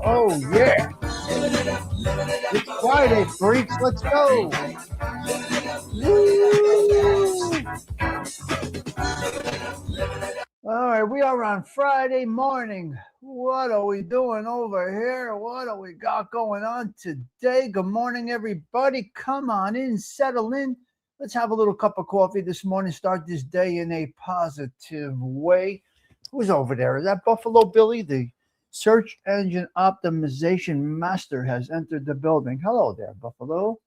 Oh, yeah. It's Friday, freaks. Let's go. Woo. All right, we are on Friday morning. What are we doing over here? What do we got going on today? Good morning, everybody. Come on in, settle in. Let's have a little cup of coffee this morning. Start this day in a positive way. Who's over there? Is that Buffalo Billy? The search engine optimization master has entered the building. Hello there, Buffalo.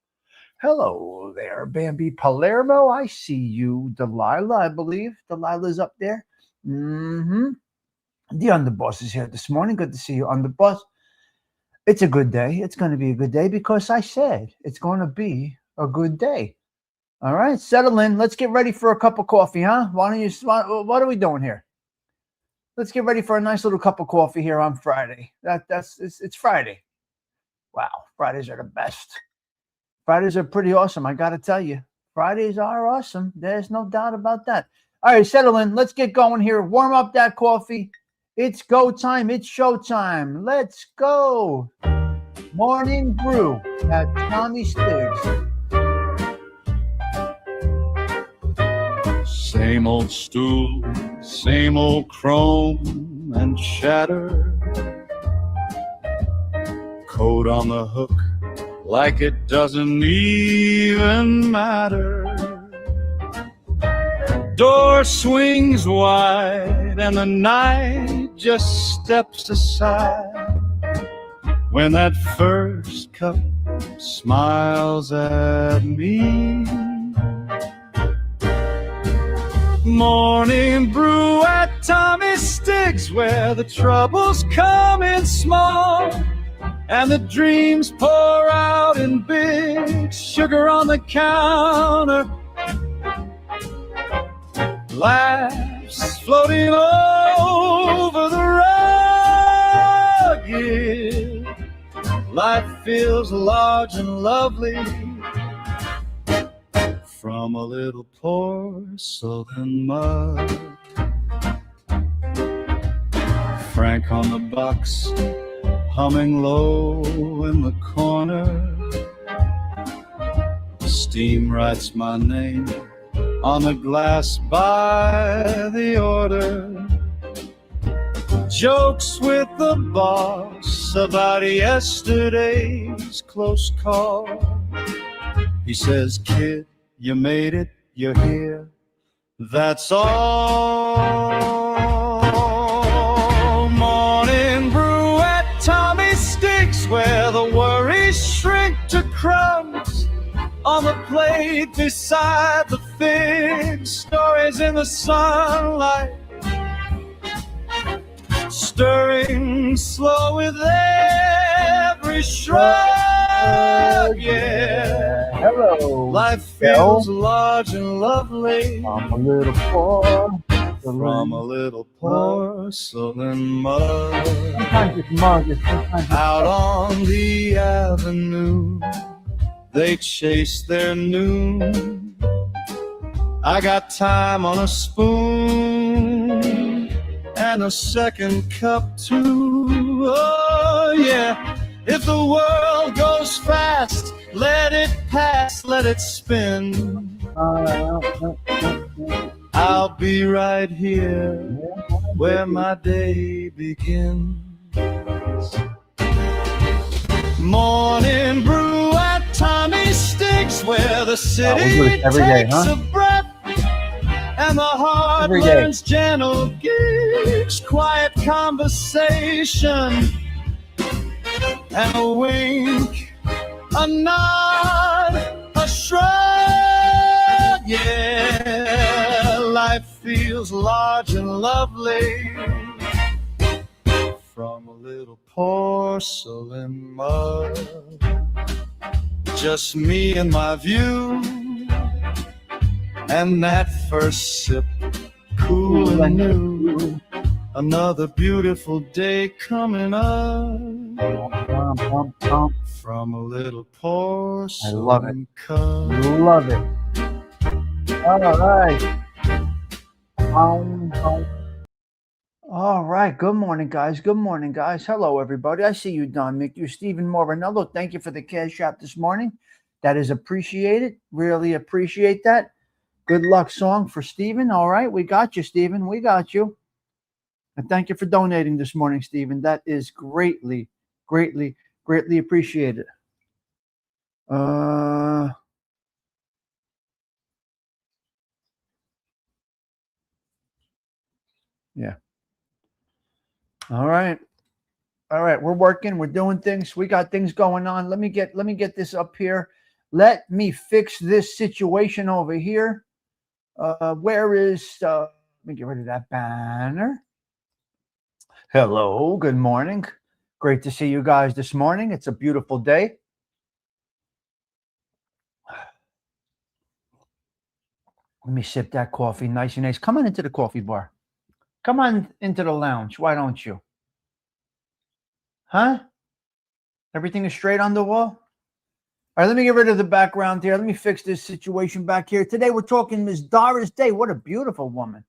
Hello there, Bambi Palermo. I see you. Delilah, I believe. Delilah's up there. The underboss is here this morning. Good to see you, underboss. It's a good day. It's going to be a good day because I said it's going to be a good day. All right, settle in. Let's get ready for a cup of coffee, huh? What are we doing here? Let's get ready for a nice little cup of coffee here on Friday. It's Friday. Wow, Fridays are the best. Fridays are pretty awesome, I got to tell you. Fridays are awesome. There's no doubt about that. All right, settle in. Let's get going here. Warm up that coffee. It's go time. It's show time. Let's go. Morning brew at Tommy Stigs. Same old stool, same old chrome and shatter. Coat on the hook like it doesn't even matter. Door swings wide and the night just steps aside when that first cup smiles at me. Morning brew at Tommy Stigs. Stigs, where the troubles come in small and the dreams pour out in big. Sugar on the counter, laughs floating over the rugged. Life feels large and lovely from a little porcelain mug. Frank on the box, humming low in the corner. Steam writes my name on the glass by the order. Jokes with the boss about yesterday's close call. He says, kid, you made it, you're here, that's all. Morning brew at Tommy Stigs, where the worries shrink to crumbs on the plate beside the figs. Stories in the sunlight, stirring slow with every shrug. Yeah, Hello. life feels large and lovely I'm a little porcelain. from a little porcelain mug. Sometimes it's mug. Sometimes it's Out on the avenue, they chase their noon. I got time on a spoon and a second cup too. Oh yeah, if the world goes fast, let it pass, let it spin. I'll be right here where my day begins. Morning brew at Tommy Stigs, where the city every day, takes huh? a breath and the heart Every day. learns gentle gigs, quiet conversation, and a wink, a nod, a shrug. Yeah, life feels large and lovely from a little porcelain mug. Just me and my view, and that first sip, cool and new. Another beautiful day coming up from a little porcelain cup. Love it. All right. All right. Good morning, guys. Good morning, guys. Hello, everybody. I see you, Don Mick. You, Stephen Morinello. Thank you for the cash app this morning. That is appreciated. Really appreciate that. Good luck song for Stephen. All right. We got you, Stephen. We got you. And thank you for donating this morning, Stephen. That is greatly, greatly, greatly appreciated. Yeah. All right. All right. We're working. We're doing things. We got things going on. Let me get this up here. Let me fix this situation over here. Where is let me get rid of that banner. Hello, good morning. Great to see you guys this morning. It's a beautiful day. Let me sip that coffee nice and nice. Come on into the coffee bar. Come on into the lounge. Why don't you? Huh? Everything is straight on the wall? All right, let me get rid of the background here. Let me fix this situation back here. Today we're talking Miss Doris Day. What a beautiful woman.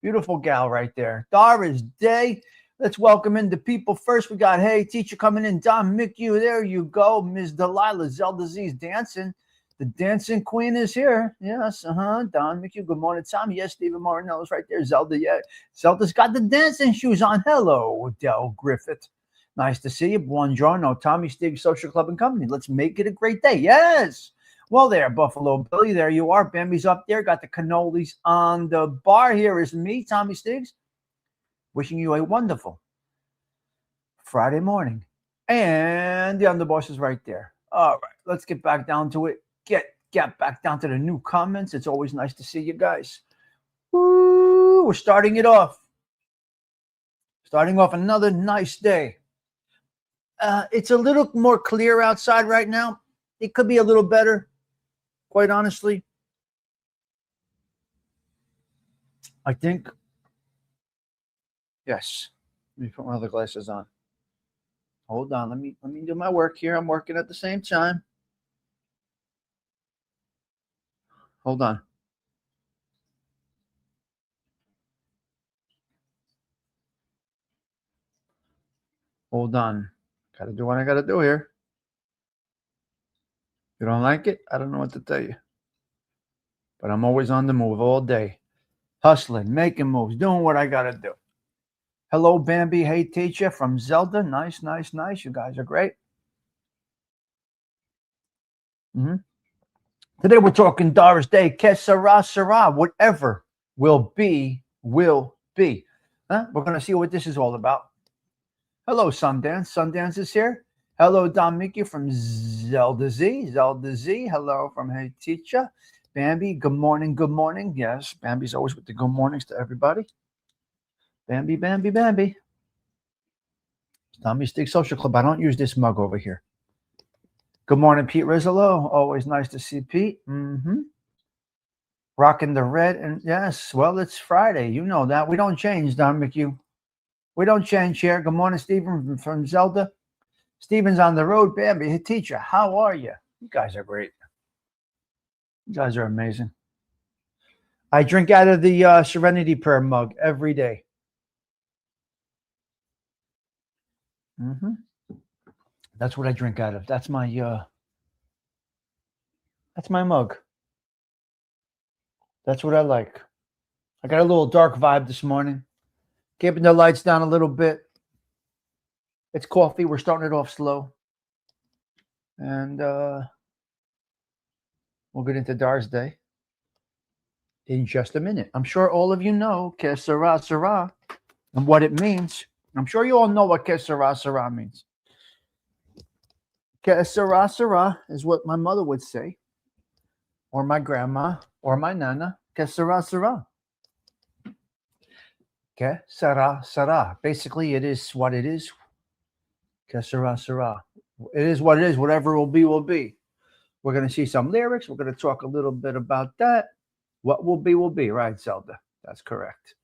Beautiful gal right there. Doris Day. Let's welcome in the people first. We got, hey, teacher coming in. Don Mick, you. There you go. Miss Delilah Zelda Z's dancing. The dancing queen is here. Yes, Don McHugh. Good morning, Tom. Yes, Stephen Morinello's right there. Zelda, yeah. Zelda's got the dancing shoes on. Hello, Del Griffith. Nice to see you. Buongiorno, Tommy Stigs Social Club and Company. Let's make it a great day. Yes. Well, there, Buffalo Billy. There you are. Bambi's up there. Got the cannolis on the bar. Here is me, Tommy Stigs. Wishing you a wonderful Friday morning. And the underboss is right there. All right. Let's get back down to it. Get back down to the new comments. It's always nice to see you guys. Woo, we're starting it off. Starting off another nice day. It's a little more clear outside right now. It could be a little better, quite honestly. I think. Yes. Let me put my other glasses on. Hold on. Let me do my work here. I'm working at the same time. Hold on. Hold on. Gotta do what I gotta do here. You don't like it? I don't know what to tell you. But I'm always on the move all day. Hustling, making moves, doing what I gotta do. Hello, Bambi. Hey, teacher from Zelda. Nice, nice, nice. You guys are great. Today we're talking Doris Day. Que sera, sera. Whatever will be, will be. We're going to see what this is all about. Hello, Sundance. Sundance is here. Hello, Don Mickey from Zelda Z. Zelda Z. Hello from Hey Teacher. Bambi, good morning, good morning. Yes, Bambi's always with the good mornings to everybody. Bambi, Bambi, Bambi. Tommy Stigs Social Club. I don't use this mug over here. Good morning, Pete Rizzolo. Always nice to see Pete. Rocking the red. And yes, well, it's Friday. You know that. We don't change, Don McHugh. We don't change here. Good morning, Stephen from Zelda. Stephen's on the road. Bambi, hey, teacher, how are you? You guys are great. You guys are amazing. I drink out of the Serenity Prayer mug every day. That's what I drink out of. That's my mug. That's what I like. I got a little dark vibe this morning. Keeping the lights down a little bit. It's coffee. We're starting it off slow. And we'll get into Doris Day in just a minute. I'm sure all of you know que sera, sera, and what it means. I'm sure you all know what que sera, sera means. Que sera, sera is what my mother would say, or my grandma, or my nana. Que sera, sera. Que sera, sera. Basically, it is what it is. Que sera, sera. It is what it is. Whatever will be, will be. We're going to see some lyrics. We're going to talk a little bit about that. What will be, right, Zelda? That's correct.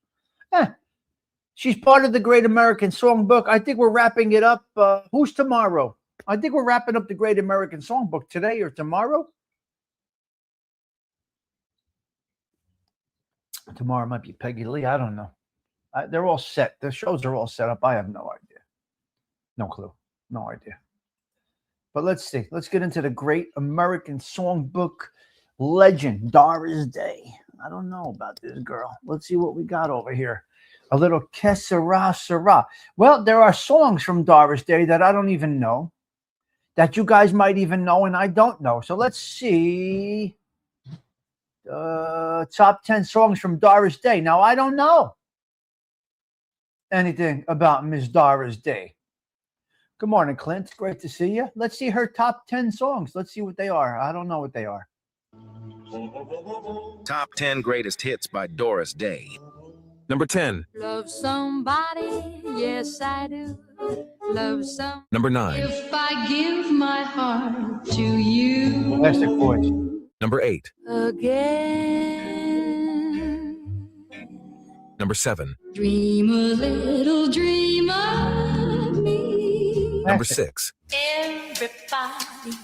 She's part of the Great American Songbook. I think we're wrapping it up. Who's tomorrow? I think we're wrapping up the Great American Songbook today or tomorrow. Tomorrow might be Peggy Lee. I don't know. They're all set. The shows are all set up. I have no idea. No clue. No idea. But let's see. Let's get into the Great American Songbook legend, Doris Day. I don't know about this girl. Let's see what we got over here. A little que sera, sera. Well, there are songs from Doris Day that I don't even know, that you guys might even know and I don't know. So let's see. Top 10 songs from Doris Day. Now, I don't know anything about Miss Doris Day. Good morning, Clint. Great to see you. Let's see her top 10 songs. Let's see what they are. I don't know what they are. Top 10 greatest hits by Doris Day. Number 10. Love somebody, yes I do. Love some. Number 9. If I give my heart to you. Classic voice. Number 8. Again. Number 7. Dream a little dream of me. Number 6. Everybody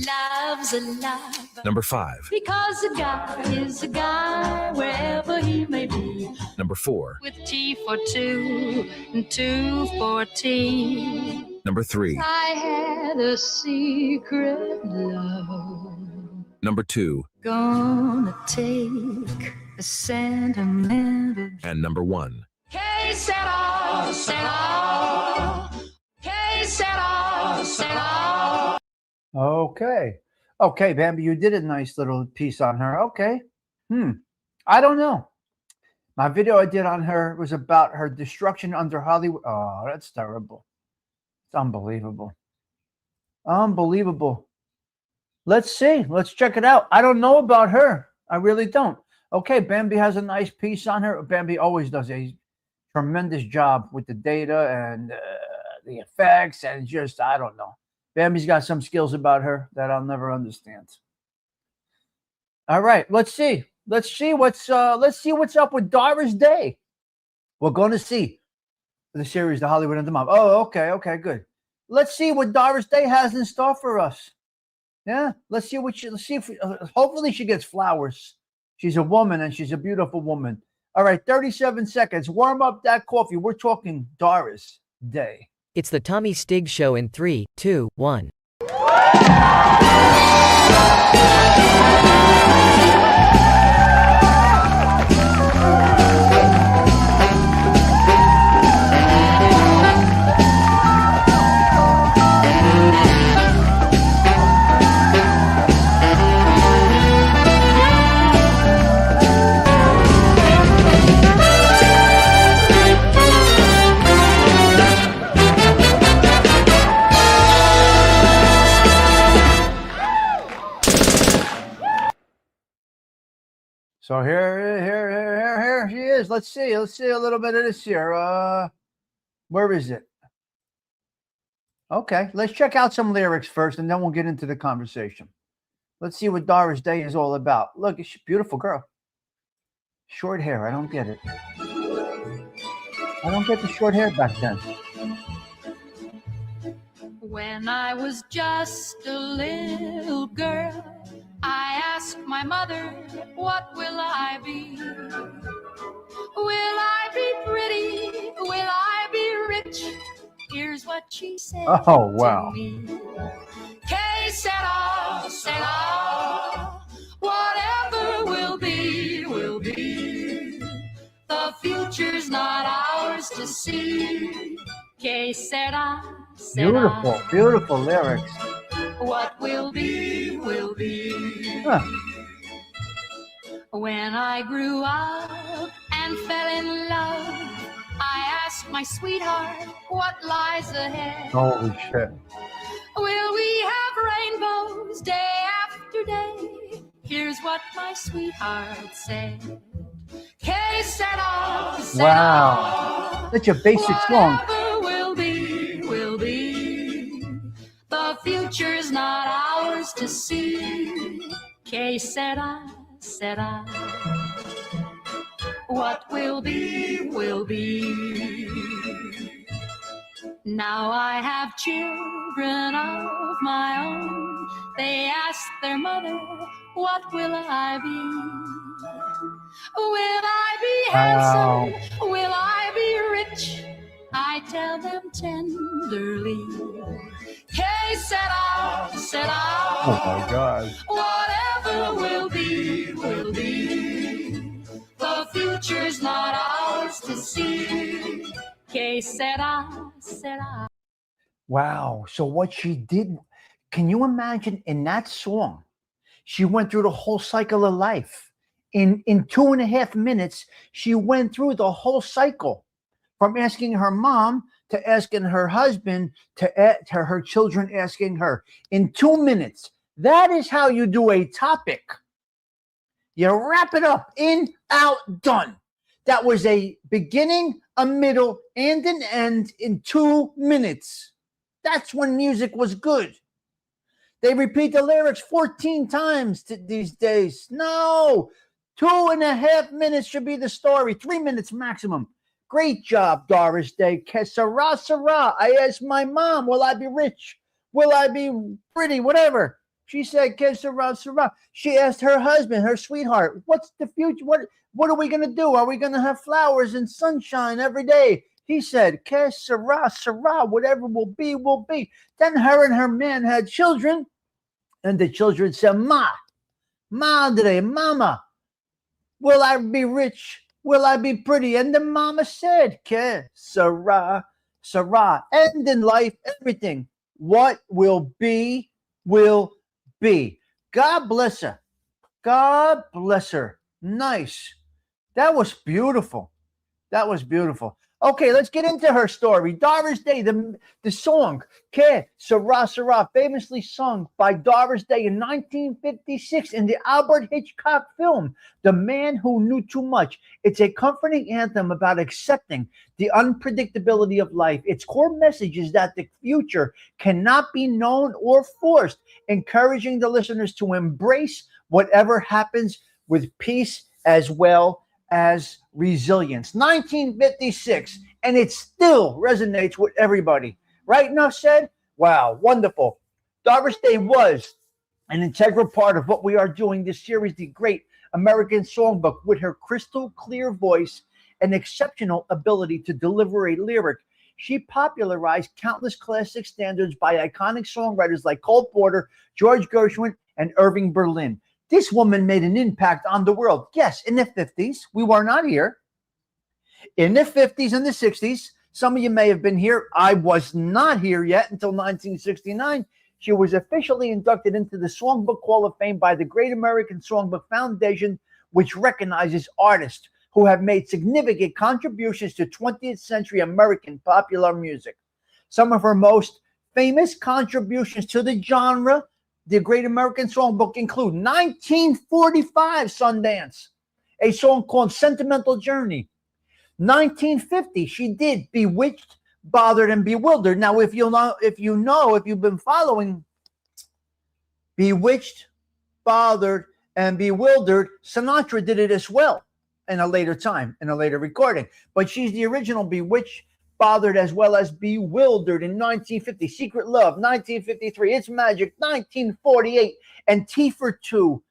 loves a lover. Number 5. Because a guy is a guy wherever he may be. Number 4. With T for two and 2 for tea. Number 3. I had a secret love. Number 2. Gonna take a sentimental. And number 1. Que sera, sera. Que sera, sera. Okay. Okay, Bambi, you did a nice little piece on her. Okay. I don't know. My video I did on her was about her destruction under Hollywood. Oh, that's terrible. It's unbelievable. Unbelievable. Let's see. Let's check it out. I don't know about her. I really don't. Okay, Bambi has a nice piece on her. Bambi always does. He's tremendous job with the data and the effects, and just, I don't know. Bambi's got some skills about her that I'll never understand. All right, let's see what's up with Doris Day. We're going to see the series, The Hollywood and the Mob. Oh, okay, good. Let's see what Doris Day has in store for us. Yeah, let's see if hopefully she gets flowers. She's a woman and she's a beautiful woman. All right, 37 seconds. Warm up that coffee. We're talking Doris Day. It's the Tommy Stigs Show in 3, 2, 1. So here she is. Let's see a little bit of this here. Where is it? Okay, let's check out some lyrics first, and then we'll get into the conversation. Let's see what Doris Day is all about. Look, she's a beautiful girl. Short hair. I don't get it. I don't get the short hair back then. When I was just a little girl, I asked my mother, what will I be? Will I be pretty? Will I be rich? Here's what she said wow. to me. Que sera, sera. Whatever will be, will be. The future's not ours to see. Que sera, sera. Beautiful lyrics. What will be, will be. Huh. When I grew up and fell in love, I asked my sweetheart what lies ahead. Holy shit. Will we have rainbows day after day? Here's what my sweetheart said. Que sera, sera. Wow. Such a basic song. Whatever will be, will be. The future's not ours to see. Que sera, sera. What will be, will be. Now I have children of my own. They ask their mother, what will I be? Will I be handsome? Will I be rich? I tell them tenderly. Que sera, sera. Oh my God. Whatever will be, will be. The future's not ours to see. Que sera, sera. Wow. So what she did, can you imagine in that song? She went through the whole cycle of life. In 2.5 minutes, she went through the whole cycle. From asking her mom to asking her husband to her children asking her in 2 minutes. That is how you do a topic. You wrap it up, in, out, done. That was a beginning, a middle, and an end in 2 minutes. That's when music was good. They repeat the lyrics 14 times these days. No, 2.5 minutes should be the story. 3 minutes maximum. Great job, Doris Day. Que sera, sera. I asked my mom, will I be rich? Will I be pretty? Whatever. She said, que sera, sera. She asked her husband, her sweetheart, what's the future? What are we going to do? Are we going to have flowers and sunshine every day? He said, que sera, sera. Whatever will be, will be. Then her and her man had children. And the children said, Madre, Mama, will I be rich? Will I be pretty? And the mama said, que sera, sera. End in life, everything. What will be, will be. God bless her. God bless her. Nice. That was beautiful. That was beautiful. Okay, let's get into her story. Doris Day, the song, Que Sera Sera, famously sung by Doris Day in 1956 in the Albert Hitchcock film, The Man Who Knew Too Much. It's a comforting anthem about accepting the unpredictability of life. Its core message is that the future cannot be known or forced, encouraging the listeners to embrace whatever happens with peace as well as resilience. 1956, and it still resonates with everybody. Right, enough said? Wow, wonderful. Doris Day was an integral part of what we are doing this series, The Great American Songbook, with her crystal clear voice and exceptional ability to deliver a lyric. She popularized countless classic standards by iconic songwriters like Cole Porter, George Gershwin, and Irving Berlin. This woman made an impact on the world. Yes, in the 50s, we were not here. In the 50s and the 60s, some of you may have been here. I was not here yet until 1969. She was officially inducted into the Songbook Hall of Fame by the Great American Songbook Foundation, which recognizes artists who have made significant contributions to 20th century American popular music. Some of her most famous contributions to the genre, the Great American Songbook, include 1945 Sundance, a song called Sentimental Journey. 1950, she did Bewitched, Bothered, and Bewildered. Now, if you've been following Bewitched, Bothered, and Bewildered, Sinatra did it as well in a later time, in a later recording. But she's the original Bewitched, Bothered, as well as Bewildered in 1950. Secret Love, 1953. It's Magic, 1948. And T for Two,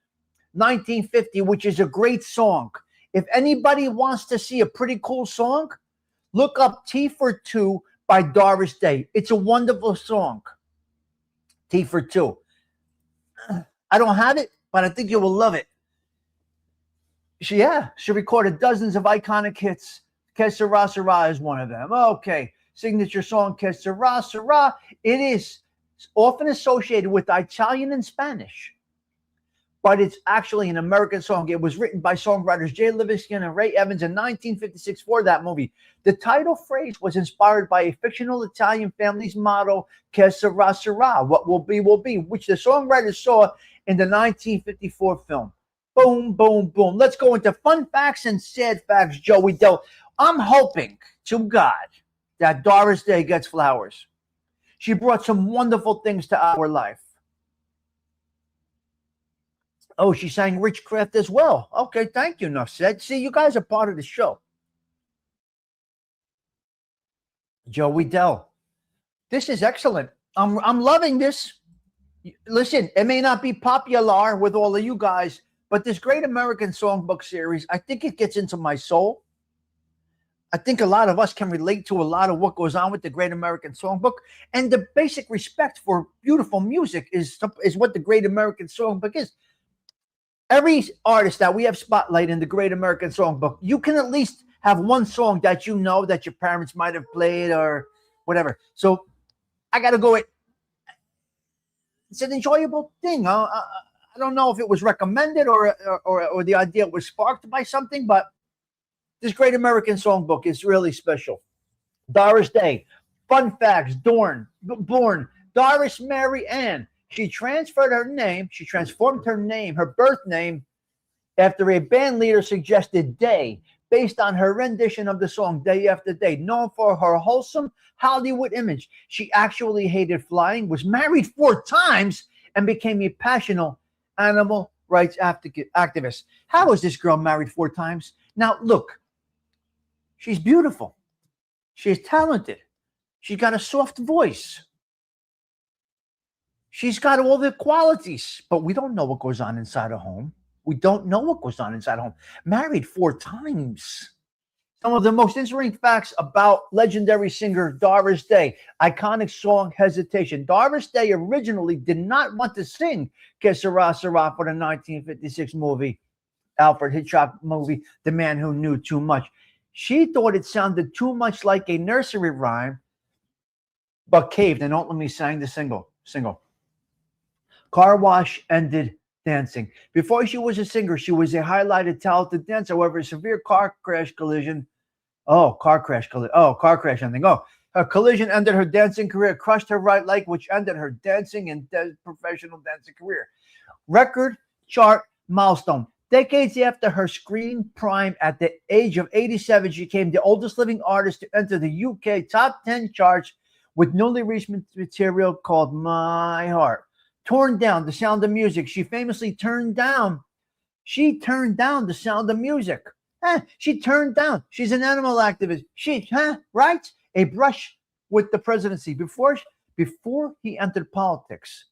1950, which is a great song. If anybody wants to see a pretty cool song, look up T for Two by Doris Day. It's a wonderful song. T for Two. I don't have it, but I think you will love it. She recorded dozens of iconic hits. Que Sera Sera is one of them. Okay, signature song Que Sera Sera. It is often associated with Italian and Spanish, but it's actually an American song. It was written by songwriters Jay Livingston and Ray Evans in 1956 for that movie. The title phrase was inspired by a fictional Italian family's motto, Que Sera Sera, what will be, which the songwriters saw in the 1954 film. Boom, boom, boom. Let's go into fun facts and sad facts, Joey Dell. I'm hoping to God that Doris Day gets flowers. She brought some wonderful things to our life. Oh, she sang Witchcraft as well. Okay, thank you, enough said. See, you guys are part of the show. Joey Dell. This is excellent. I'm loving this. Listen, it may not be popular with all of you guys, but this Great American Songbook series, I think it gets into my soul. I think a lot of us can relate to a lot of what goes on with the Great American Songbook. And the basic respect for beautiful music is what the Great American Songbook is. Every artist that we have spotlight in the Great American Songbook, you can at least have one song that you know that your parents might have played or whatever. So I got to go with, it's an enjoyable thing. I don't know if it was recommended or the idea was sparked by something, but this Great American Songbook is really special. Doris Day. Fun facts. Born Doris Mary Ann. She transformed her name, her birth name, after a band leader suggested Day, based on her rendition of the song Day After Day. Known for her wholesome Hollywood image, she actually hated flying, was married 4 times, and became a passionate animal rights activist. How was this girl married 4 times? Now, look, she's beautiful. She's talented. She's got a soft voice. She's got all the qualities, but we don't know what goes on inside a home. We don't know what goes on inside a home. Married 4 times. Some of the most interesting facts about legendary singer Doris Day. Iconic song Hesitation. Doris Day originally did not want to sing Que Sera Sera for the 1956 movie, Alfred Hitchcock movie, The Man Who Knew Too Much. She thought it sounded too much like a nursery rhyme, but caved and ultimately sang the single. Car wash ended dancing. Before she was a singer, she was a highlighted, talented dancer. However, a severe car crash collision Oh, car crash. Oh, car crash ending. Oh, her collision ended her dancing career, crushed her right leg, which ended her dancing and professional dancing career. Record chart milestone. Decades after her screen prime at the age of 87, she became the oldest living artist to enter the UK top 10 charts with newly released material called My Heart. Torn Down, The Sound of Music. She famously turned down The Sound of Music. She turned down. She's an animal activist. Right? A brush with the presidency. Before he entered politics,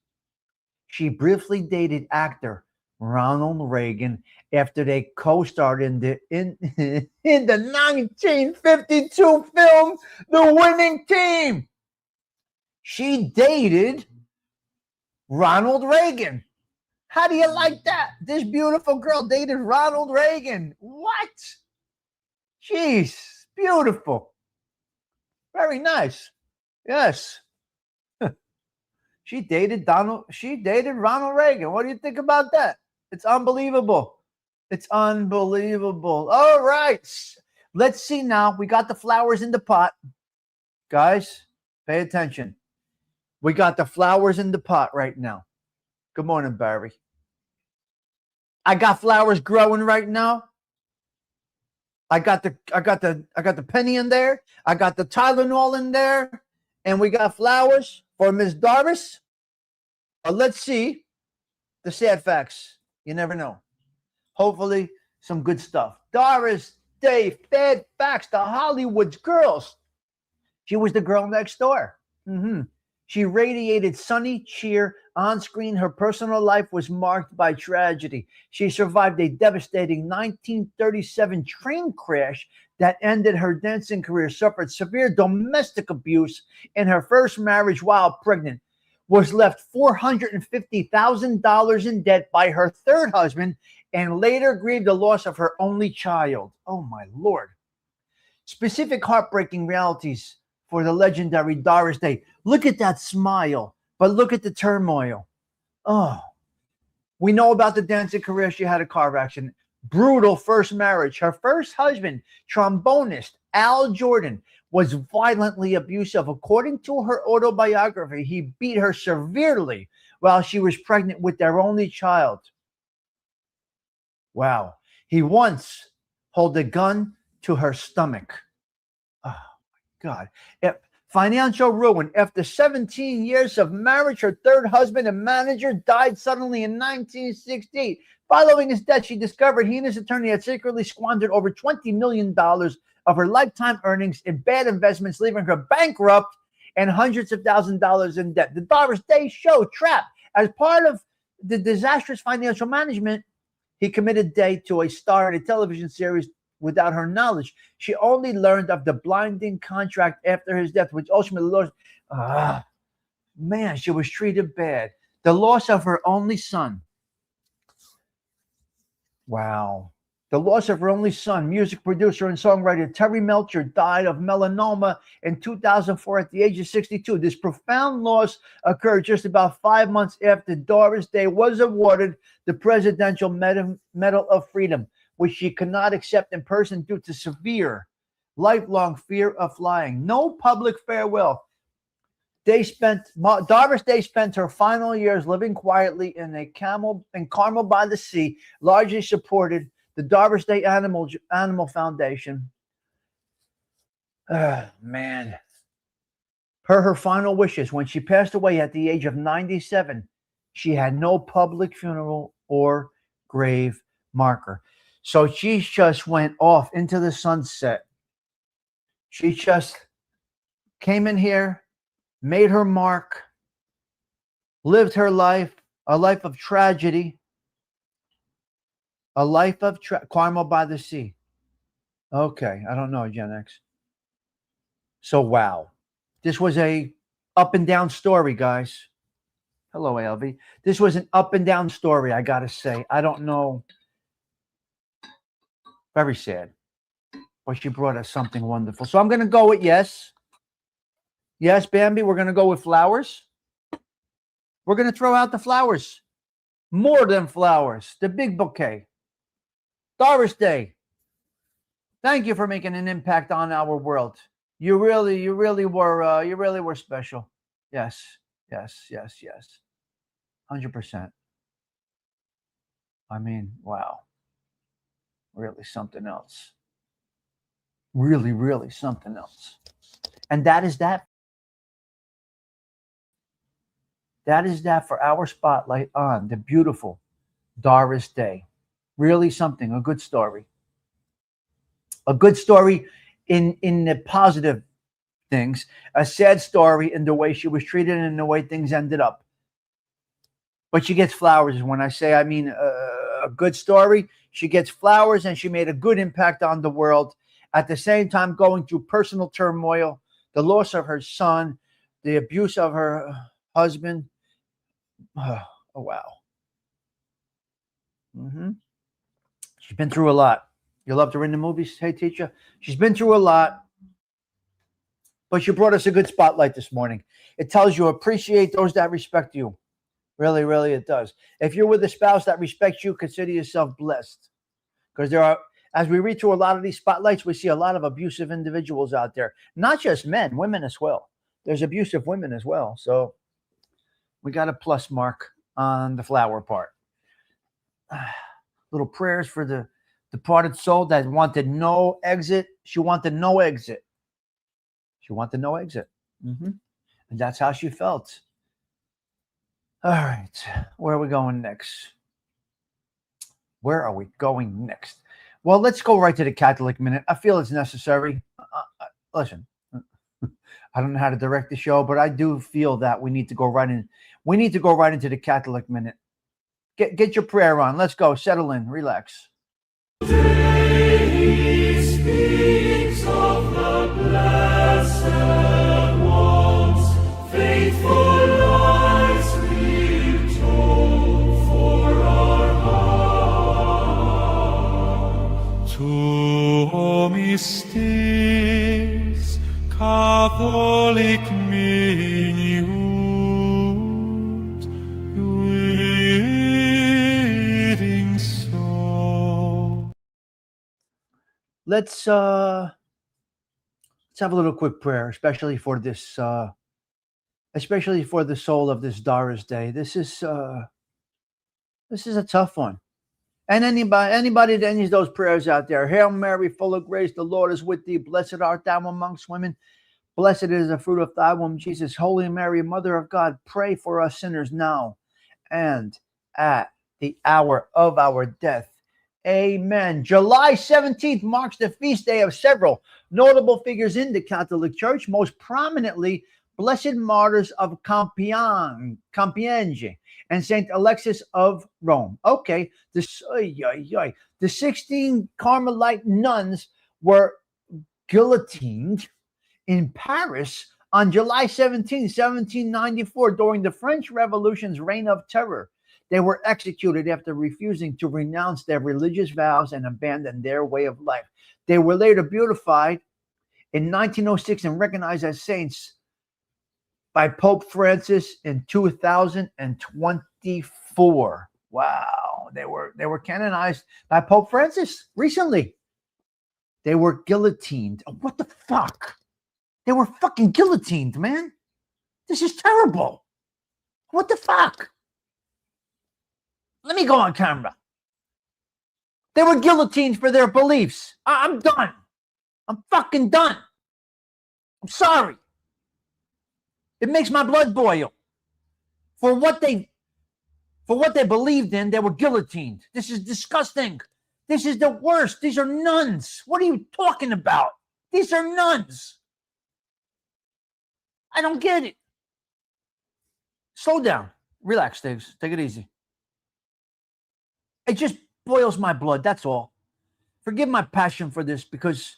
she briefly dated actor Ronald Reagan after they co-starred in the 1952 film The Winning Team. She dated Ronald Reagan. How do you like that? This beautiful girl dated Ronald Reagan. What? Jeez, beautiful. Very nice. Yes. She dated Ronald Reagan. What do you think about that? It's unbelievable. It's unbelievable. All right. Let's see now. We got the flowers in the pot. Guys, pay attention. We got the flowers in the pot right now. Good morning, Barry. I got flowers growing right now. I got the penny in there. I got the Tylenol in there, and we got flowers for Miss Doris. Let's see the sad facts. You never know. Hopefully, some good stuff. Doris Day, sad facts. The Hollywood's girls. She was the girl next door. She radiated sunny cheer on screen. Her personal life was marked by tragedy. She survived a devastating 1937 train crash that ended her dancing career, suffered severe domestic abuse in her first marriage while pregnant, was left $450,000 in debt by her third husband, and later grieved the loss of her only child. Oh, my Lord. Specific heartbreaking realities for the legendary Doris Day. Look at that smile, but look at the turmoil. Oh, we know about the dancing career. She had a car accident. Brutal first marriage. Her first husband, trombonist Al Jordan, was violently abusive. According to her autobiography, he beat her severely while she was pregnant with their only child. Wow. He once held a gun to her stomach. Oh, my God. Financial ruin. After 17 years of marriage, her third husband and manager died suddenly in 1968. Following his death, she discovered he and his attorney had secretly squandered over $20 million of her lifetime earnings in bad investments, leaving her bankrupt and hundreds of thousands of dollars in debt. The Doris Day Show Trap. As part of the disastrous financial management, he committed Day to a star in a television series without her knowledge. She only learned of the blinding contract after his death, which ultimately lost. Man, she was treated bad. The loss of her only son. Wow. The loss of her only son, music producer and songwriter Terry Melcher, died of melanoma in 2004 at the age of 62. This profound loss occurred just about 5 months after Doris Day was awarded the Presidential Medal of Freedom, which she could not accept in person due to severe, lifelong fear of flying. No public farewell. Doris Day spent her final years living quietly in Carmel by the Sea, largely supported the Doris Day Animal Foundation. Man. Per her final wishes, when she passed away at the age of 97, she had no public funeral or grave marker. So she just went off into the sunset. She just came in here, made her mark, lived her life, a life of tragedy, a life of Carmel by the Sea. Okay, I don't know, Gen X. So, wow. This was a up and down story, guys. Hello, ALV. This was an up and down story, I got to say. I don't know. Very sad. But she brought us something wonderful. So I'm going to go with yes. Yes, Bambi, we're going to go with flowers. We're going to throw out the flowers. More than flowers. The big bouquet. Doris Day. Thank you for making an impact on our world. You really were special. Yes, yes, yes, yes. 100%. I mean, wow. Really something else. Really, really something else. And that is that. That is that for our spotlight on the beautiful Doris Day. Really something, a good story. A good story in the positive things, a sad story in the way she was treated and the way things ended up. But she gets flowers. When I say, I mean a good story, she gets flowers, and she made a good impact on the world. At the same time, going through personal turmoil, the loss of her son, the abuse of her husband. Oh, wow. She's been through a lot. You loved her in the movies, hey teacher? She's been through a lot, but you brought us a good spotlight this morning. It tells you appreciate those that respect you. Really, really, it does. If you're with a spouse that respects you, consider yourself blessed. Because there are, as we read through a lot of these spotlights, we see a lot of abusive individuals out there. Not just men, women as well. There's abusive women as well. So we got a plus mark on the flower part. Little prayers for the departed soul that wanted no exit. She wanted no exit. She wanted no exit. And that's how she felt. All right. Where are we going next? Where are we going next? Well, let's go right to the Catholic Minute. I feel it's necessary. Listen, I don't know how to direct the show, but I do feel that we need to go right in. We need to go right into the Catholic Minute. Get your prayer on. Let's go. Settle in. Relax. He speaks of the blessed ones, faithful lives we've told for our heart. To Stigs, Catholic Minute, reading so. Let's have a little quick prayer, especially for this, especially for the soul of this Doris Day. This is a tough one. And anybody that needs those prayers out there. Hail Mary, full of grace, the Lord is with thee. Blessed art thou amongst women. Blessed is the fruit of thy womb, Jesus. Holy Mary, Mother of God, pray for us sinners now and at the hour of our death. Amen. July 17th marks the feast day of several notable figures in the Catholic Church, most prominently Blessed Martyrs of Compiègne and Saint Alexis of Rome. Okay, the 16 Carmelite nuns were guillotined in Paris on July 17, 1794, during the French Revolution's reign of terror. They were executed after refusing to renounce their religious vows and abandon their way of life. They were later beatified in 1906 and recognized as saints by Pope Francis in 2024. Wow, they were canonized by Pope Francis recently. They were guillotined. Oh, what the fuck? They were fucking guillotined, man. This is terrible. What the fuck? Let me go on camera. They were guillotined for their beliefs. I'm done. I'm fucking done. I'm sorry. It makes my blood boil. For what they believed in, they were guillotined. This is disgusting. This is the worst. These are nuns. What are you talking about? These are nuns. I don't get it. Slow down. Relax, Stigs. Take it easy. It just boils my blood. That's all. Forgive my passion for this, because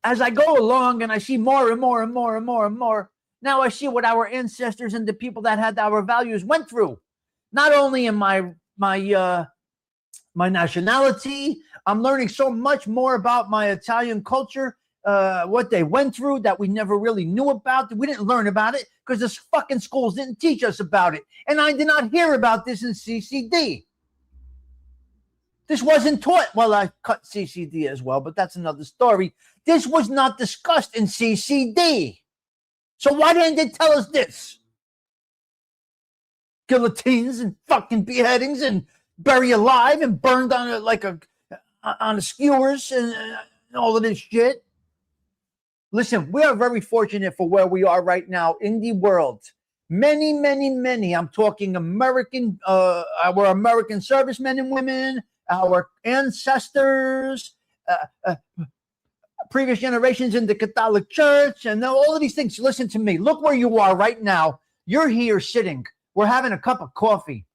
as I go along and I see more and more and more and more and more, now I see what our ancestors and the people that had our values went through. Not only in my nationality, I'm learning so much more about my Italian culture, what they went through that we never really knew about. We didn't learn about it because the fucking schools didn't teach us about it. And I did not hear about this in CCD. This wasn't taught. Well, I cut CCD as well, but that's another story. This was not discussed in CCD. So why didn't they tell us this? Guillotines and fucking beheadings and bury alive and burned on the skewers and all of this shit. Listen, we are very fortunate for where we are right now in the world. Many, many, many. I'm talking American, our American servicemen and women, our ancestors, previous generations in the Catholic Church, and all of these things. Listen to me. Look where you are right now. You're here sitting. We're having a cup of coffee.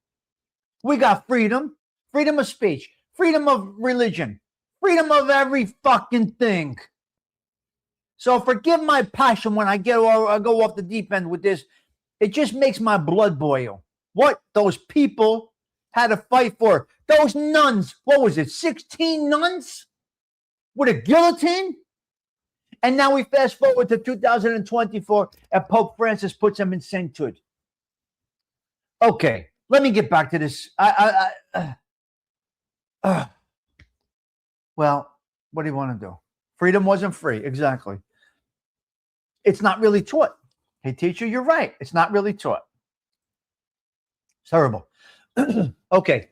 We got freedom, freedom of speech, freedom of religion, freedom of every fucking thing. So forgive my passion when I go off the deep end with this. It just makes my blood boil. What those people had to fight for. Those nuns, what was it, 16 nuns with a guillotine? And now we fast forward to 2024 and Pope Francis puts them in sainthood. Okay, let me get back to this. Well, what do you want to do? Freedom wasn't free. Exactly. It's not really taught. Hey, teacher, you're right. It's not really taught. It's terrible. Okay.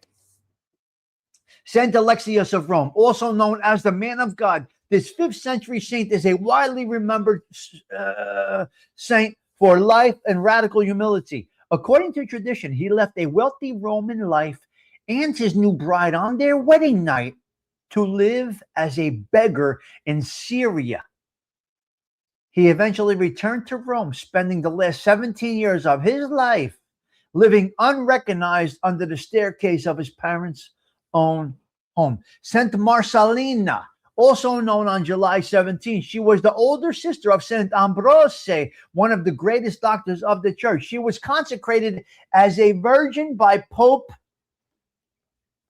Saint Alexius of Rome, also known as the Man of God. This 5th century saint is a widely remembered saint for life and radical humility. According to tradition, he left a wealthy Roman life and his new bride on their wedding night to live as a beggar in Syria. He eventually returned to Rome, spending the last 17 years of his life living unrecognized under the staircase of his parents' own home. Saint Marcellina, also known on July 17, she was the older sister of Saint Ambrose, one of the greatest doctors of the church. She was consecrated as a virgin by Pope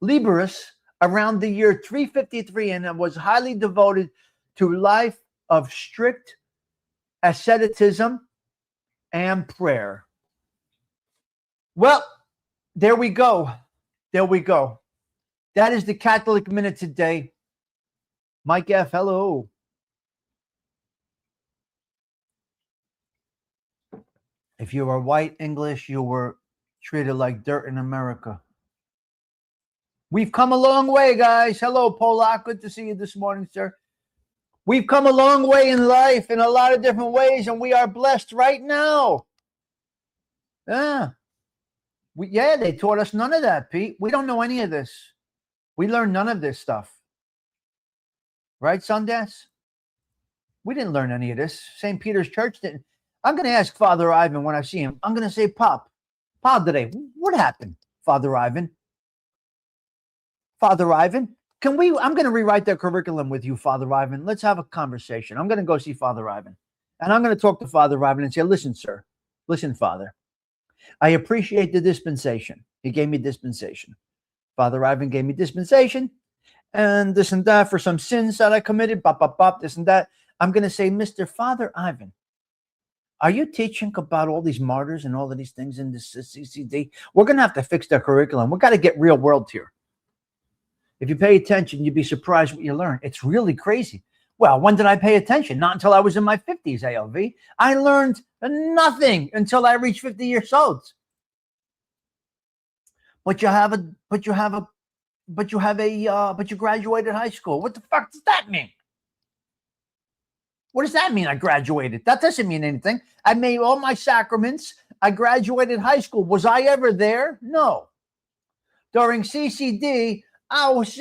Liberus around the year 353 and was highly devoted to life of strict asceticism and prayer. Well, there we go. There we go. That is the Catholic Minute today. Mike F., hello. If you were white English, you were treated like dirt in America. We've come a long way, guys. Hello, Polak. Good to see you this morning, sir. We've come a long way in life in a lot of different ways, and we are blessed right now. Yeah. They taught us none of that, Pete. We don't know any of this. We learned none of this stuff. Right, Sundance? We didn't learn any of this. St. Peter's Church didn't. I'm going to ask Father Ivan when I see him. I'm going to say, Padre, what happened, Father Ivan? Father Ivan, I'm going to rewrite their curriculum with you, Father Ivan. Let's have a conversation. I'm going to go see Father Ivan. And I'm going to talk to Father Ivan and say, listen, sir. Listen, Father. I appreciate the dispensation. He gave me dispensation. Father Ivan gave me dispensation. And this and that for some sins that I committed. This and that. I'm going to say, Mr. Father Ivan, are you teaching about all these martyrs and all of these things in this CCD? We're going to have to fix their curriculum. We've got to get real world here. If you pay attention, you'd be surprised what you learn. It's really crazy. Well, when did I pay attention? Not until I was in my 50s, ALV. I learned nothing until I reached 50 years old. But you graduated high school. What the fuck does that mean? What does that mean? I graduated. That doesn't mean anything. I made all my sacraments. I graduated high school. Was I ever there? No. During CCD, I was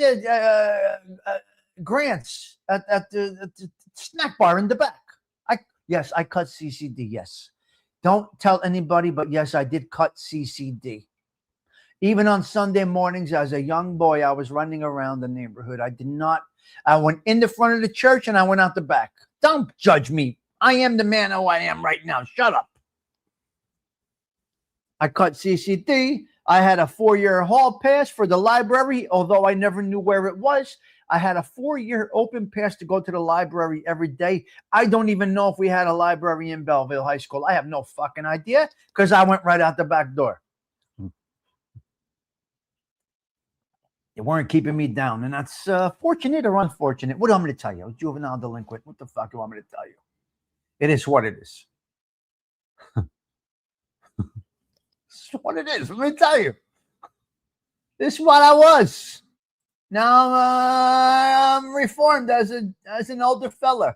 grants at the snack bar in the back. Yes, I cut CCD. Yes. Don't tell anybody, but yes, I did cut CCD. Even on Sunday mornings as a young boy, I was running around the neighborhood. I went in the front of the church and I went out the back. Don't judge me. I am the man who I am right now. Shut up. I cut CCD. I had a 4-year hall pass for the library, although I never knew where it was. I had a 4-year open pass to go to the library every day. I don't even know if we had a library in Belleville High School. I have no fucking idea because I went right out the back door. They weren't keeping me down, and that's fortunate or unfortunate. What do you want me to tell you? Juvenile delinquent. What the fuck do you want me to tell you? It is what it is. It's what it is. Let me tell you. This is what I was. Now I'm reformed as an older fella,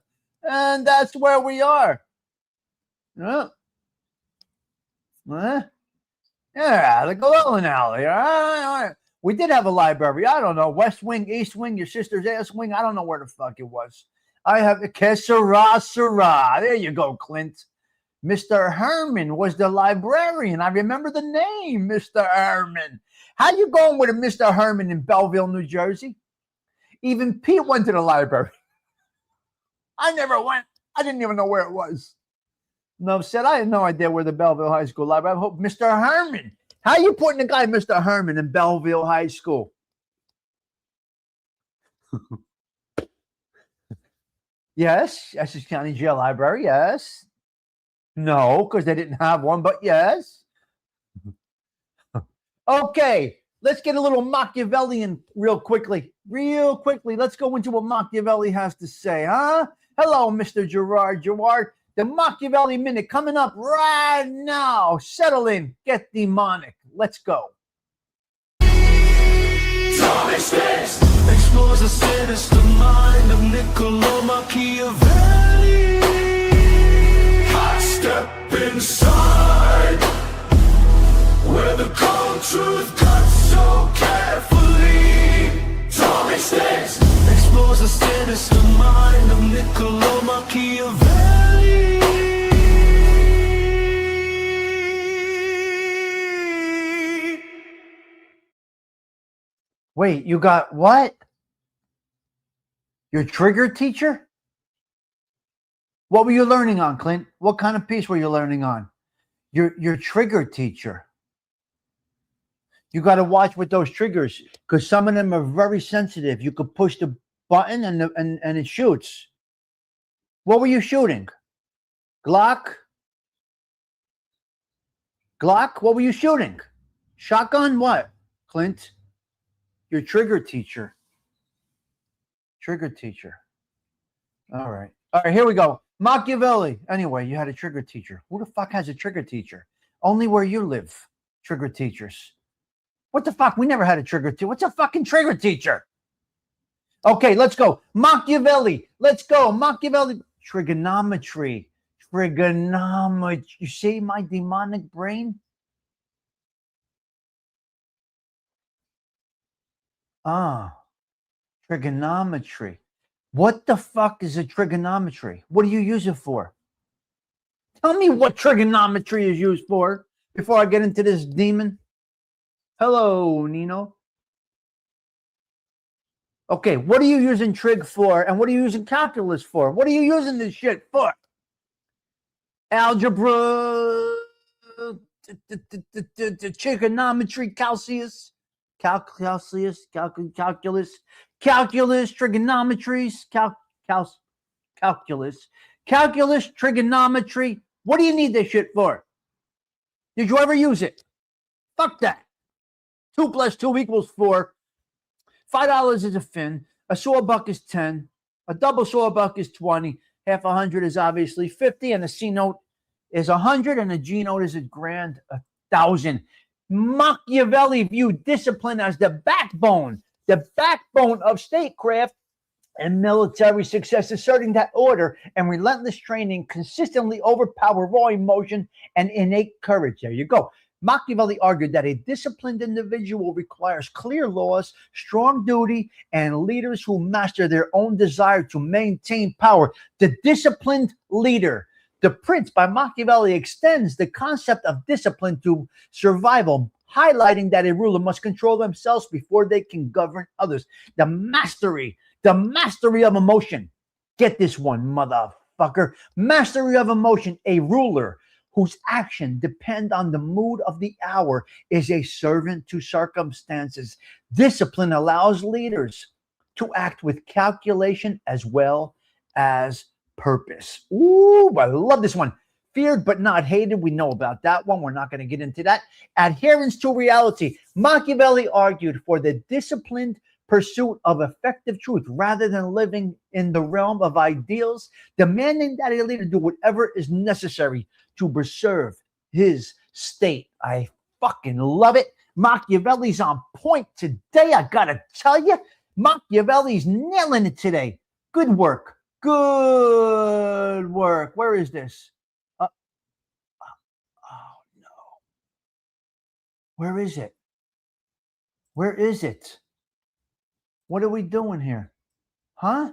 and that's where we are. Yeah, the Golden Alley. All right. We did have a library. I don't know, West Wing, East Wing, your sister's ass wing. I don't know where the fuck it was. I have the Sarah. There you go, Clint. Mr. Herman was the librarian. I remember the name, Mr. Herman. How you going with a Mr. Herman in Belleville, New Jersey? Even Pete went to the library. I never went. I didn't even know where it was. No, said I had no idea where the Belleville High School library. I hope Mr. Herman. How you putting a guy, Mr. Herman, in Belleville High School? Yes, Essex County Jail Library, yes. No, because they didn't have one, but yes. Okay, let's get a little Machiavellian real quickly. Let's go into what Machiavelli has to say, huh? Hello, Mr. Gerard. The Machiavelli Minute coming up right now. Settle in. Get demonic. Let's go. Tommy Stigs explores the sinister mind of Niccolo Machiavelli. I step inside where the cold truth cuts so carefully. Tommy Stigs explores the sinister mind of Niccolo Machiavelli. Wait, you got what? Your trigger teacher? What were you learning on, Clint? What kind of piece were you learning on? Your trigger teacher. You got to watch with those triggers because some of them are very sensitive. You could push the button and it shoots. What were you shooting? Glock? What were you shooting? Shotgun? What? Clint? Your trigger teacher. Trigger teacher. All right, here we go. Machiavelli. Anyway, you had a trigger teacher. Who the fuck has a trigger teacher? Only where you live. Trigger teachers. What the fuck? We never had a trigger teacher. What's a fucking trigger teacher? Okay, let's go. Machiavelli. Let's go. Machiavelli. Trigonometry. You see my demonic brain? Trigonometry. What the fuck is a trigonometry? What do you use it for? Tell me what trigonometry is used for before I get into this demon. Hello, Nino. Okay, what are you using trig for? And what are you using calculus for? What are you using this shit for? Algebra, trigonometry, calculus, trigonometries, calculus, trigonometry. What do you need this shit for? Did you ever use it? Fuck that. 2 + 2 = 4. $5 is a fin. A sawbuck is 10. A double sawbuck is 20. Half 100 is obviously 50. And a C note is 100. And a G note is $1,000, 1,000. Machiavelli viewed discipline as the backbone of statecraft and military success, asserting that order and relentless training consistently overpower raw emotion and innate courage. There you go. Machiavelli argued that a disciplined individual requires clear laws, strong duty, and leaders who master their own desire to maintain power. The disciplined leader. The Prince by Machiavelli extends the concept of discipline to survival, highlighting that a ruler must control themselves before they can govern others. The mastery of emotion. Get this one, motherfucker. Mastery of emotion. A ruler whose action depend on the mood of the hour is a servant to circumstances. Discipline allows leaders to act with calculation as well as purpose. Ooh, I love this one. Feared but not hated. We know about that one. We're not going to get into that. Adherence to reality. Machiavelli argued for the disciplined pursuit of effective truth rather than living in the realm of ideals, demanding that a leader do whatever is necessary to preserve his state. I fucking love it. Machiavelli's on point today. I got to tell you, Machiavelli's nailing it today. Good work. Good work. Where is this? Oh, no. Where is it? Where is it? What are we doing here? Huh?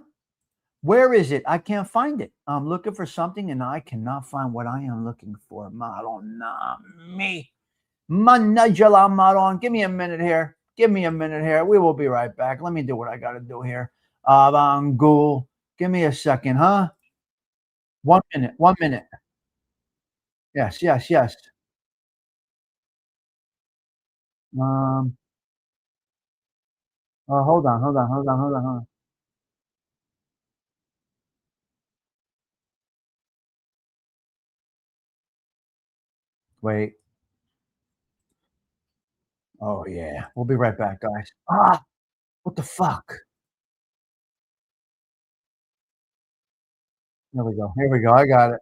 Where is it? I can't find it. I'm looking for something and I cannot find what I am looking for. Madonna me. Manajala Maron. Give me a minute here. Give me a minute here. We will be right back. Let me do what I got to do here. Abangul. Give me a second, huh? 1 minute. 1 minute. Yes, yes, yes. Hold on. Wait. Oh yeah. We'll be right back, guys. What the fuck? Here we go. Here we go. I got it.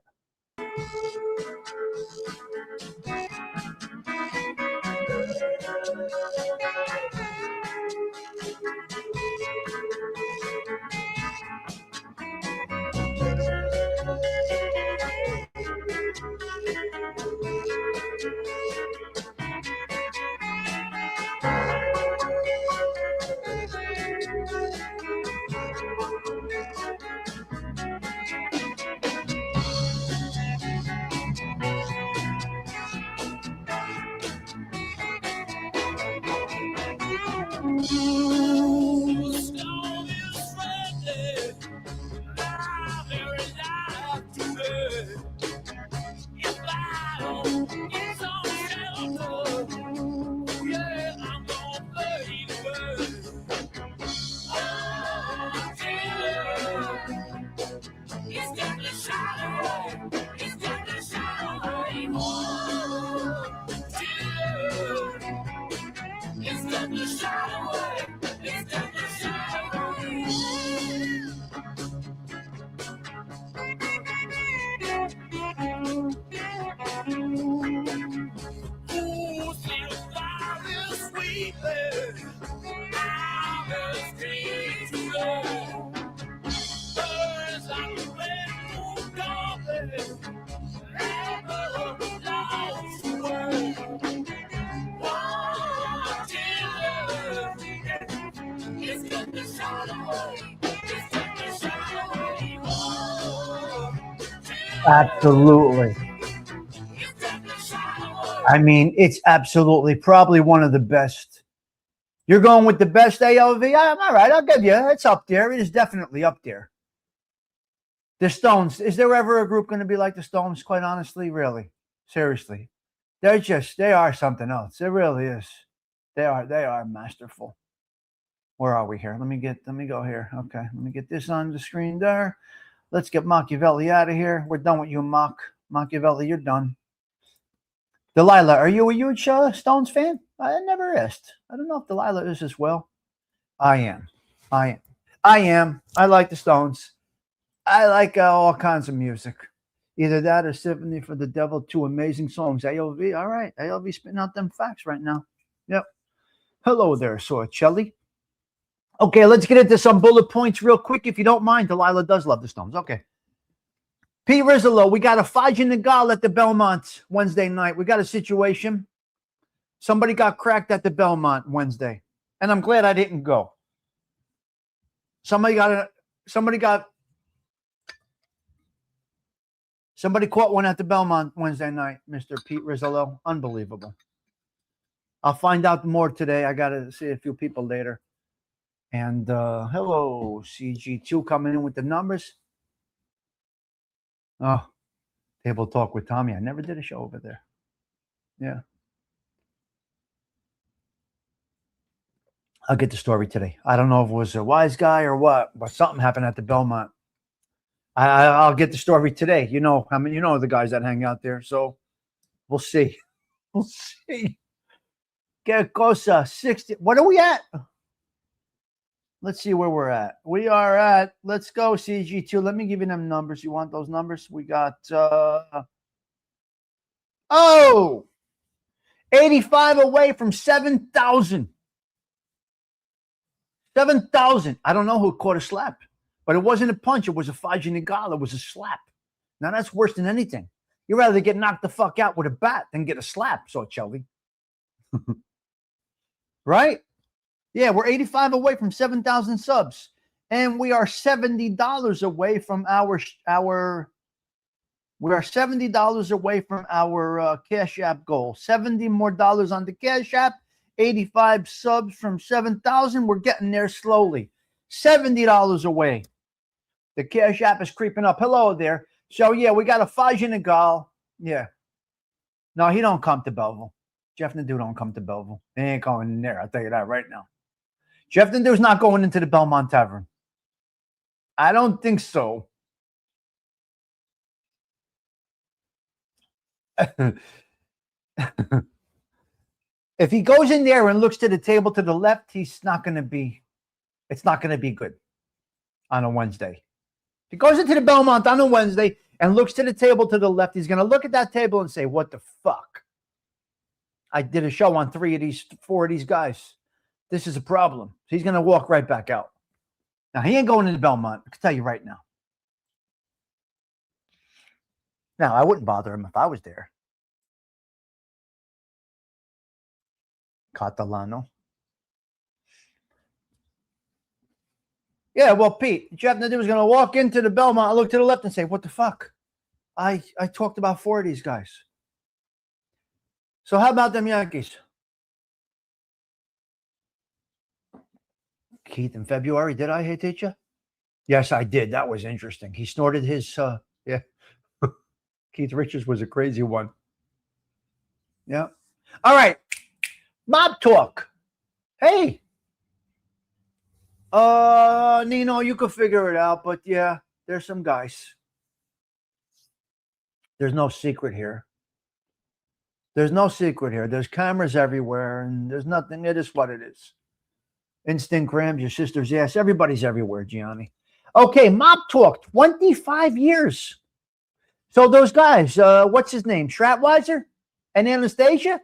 Absolutely. I mean, it's absolutely probably one of the best. You're going with the best ALV? I'm all right. I'll give you. It's up there. It is definitely up there. The Stones. Is there ever a group going to be like the Stones? Quite honestly, really, seriously, they are something else. It really is. They are masterful. Where are we here? Let me go here. Okay, let me get this on the screen there. Let's get Machiavelli out of here. We're done with you, Machiavelli. You're done. Delilah, are you a huge Stones fan? I never asked. I don't know if Delilah is as well. I am. I like the Stones. I like all kinds of music. Either that or Symphony for the Devil, 2 amazing songs. ALV, all right. ALV spitting out them facts right now. Yep. Hello there, Sorcelli. Okay, let's get into some bullet points real quick, if you don't mind. Delilah does love the Stones. Okay. P. Rizzolo, we got a Fajin Nagal at the Belmont Wednesday night. We got a situation. Somebody got cracked at the Belmont Wednesday, and I'm glad I didn't go. Somebody caught one at the Belmont Wednesday night, Mr. Pete Rizzolo. Unbelievable. I'll find out more today. I got to see a few people later. And hello, CG2 coming in with the numbers. Oh, Table Talk with Tommy. I never did a show over there. Yeah. I'll get the story today. I don't know if it was a wise guy or what, but something happened at the Belmont. I'll get the story today. You know, I mean, you know the guys that hang out there. So we'll see. We'll see. Get cosa 60. What are we at? Let's see where we're at. We are at, let's go, CG2. Let me give you them numbers. You want those numbers? We got, 85 away from 7,000. 7,000. I don't know who caught a slap, but it wasn't a punch. It was a Fajinigala. It was a slap. Now, that's worse than anything. You'd rather get knocked the fuck out with a bat than get a slap, so Shelby. Right? Yeah, we're 85 away from 7,000 subs. And we are $70 away from our Cash App goal. $70 more on the Cash App. 85 subs from 7,000. We're getting there slowly. $70 away. The Cash App is creeping up. Hello there. So, yeah, we got a Fajinagal. Yeah. No, he don't come to Belleville. Jeff Nadeau don't come to Belleville. He ain't going in there. I'll tell you that right now. Jeff Nadeau's not going into the Belmont Tavern. I don't think so. If he goes in there and looks to the table to the left, it's not going to be good on a Wednesday. If he goes into the Belmont on a Wednesday and looks to the table to the left, he's going to look at that table and say, what the fuck? I did a show on 4 of these guys. This is a problem. So he's going to walk right back out. Now, he ain't going into Belmont. I can tell you right now. Now, I wouldn't bother him if I was there. Catalano. Yeah, well, Pete, Jeff Nadeau was going to walk into the Belmont, look to the left and say, what the fuck? I talked about 4 of these guys. So how about them Yankees? Keith, in February, did I hit you? Yes, I did. That was interesting. He snorted his, yeah. Keith Richards was a crazy one. Yeah. All right. Mob talk. Hey. Nino, you could figure it out, but yeah, there's some guys. There's no secret here. There's no secret here. There's cameras everywhere, and there's nothing. It is what it is. Instant grams, your sister's ass. Everybody's everywhere, Gianni. Okay, mob talk. 25 years. So those guys, what's his name? Stratweiser and Anastasia?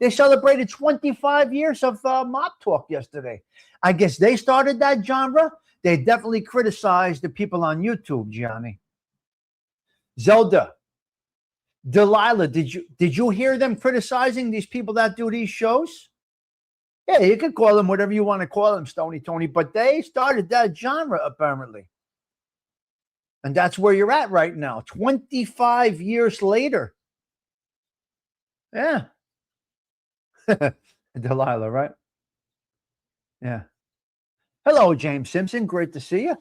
They celebrated 25 years of mob talk yesterday. I guess they started that genre. They definitely criticized the people on YouTube, Gianni. Zelda, Delilah, did you hear them criticizing these people that do these shows? Yeah, you can call them whatever you want to call them, Stony Tony, but they started that genre apparently. And that's where you're at right now, 25 years later. Yeah. Delilah, right? Yeah. Hello, James Simpson. Great to see you.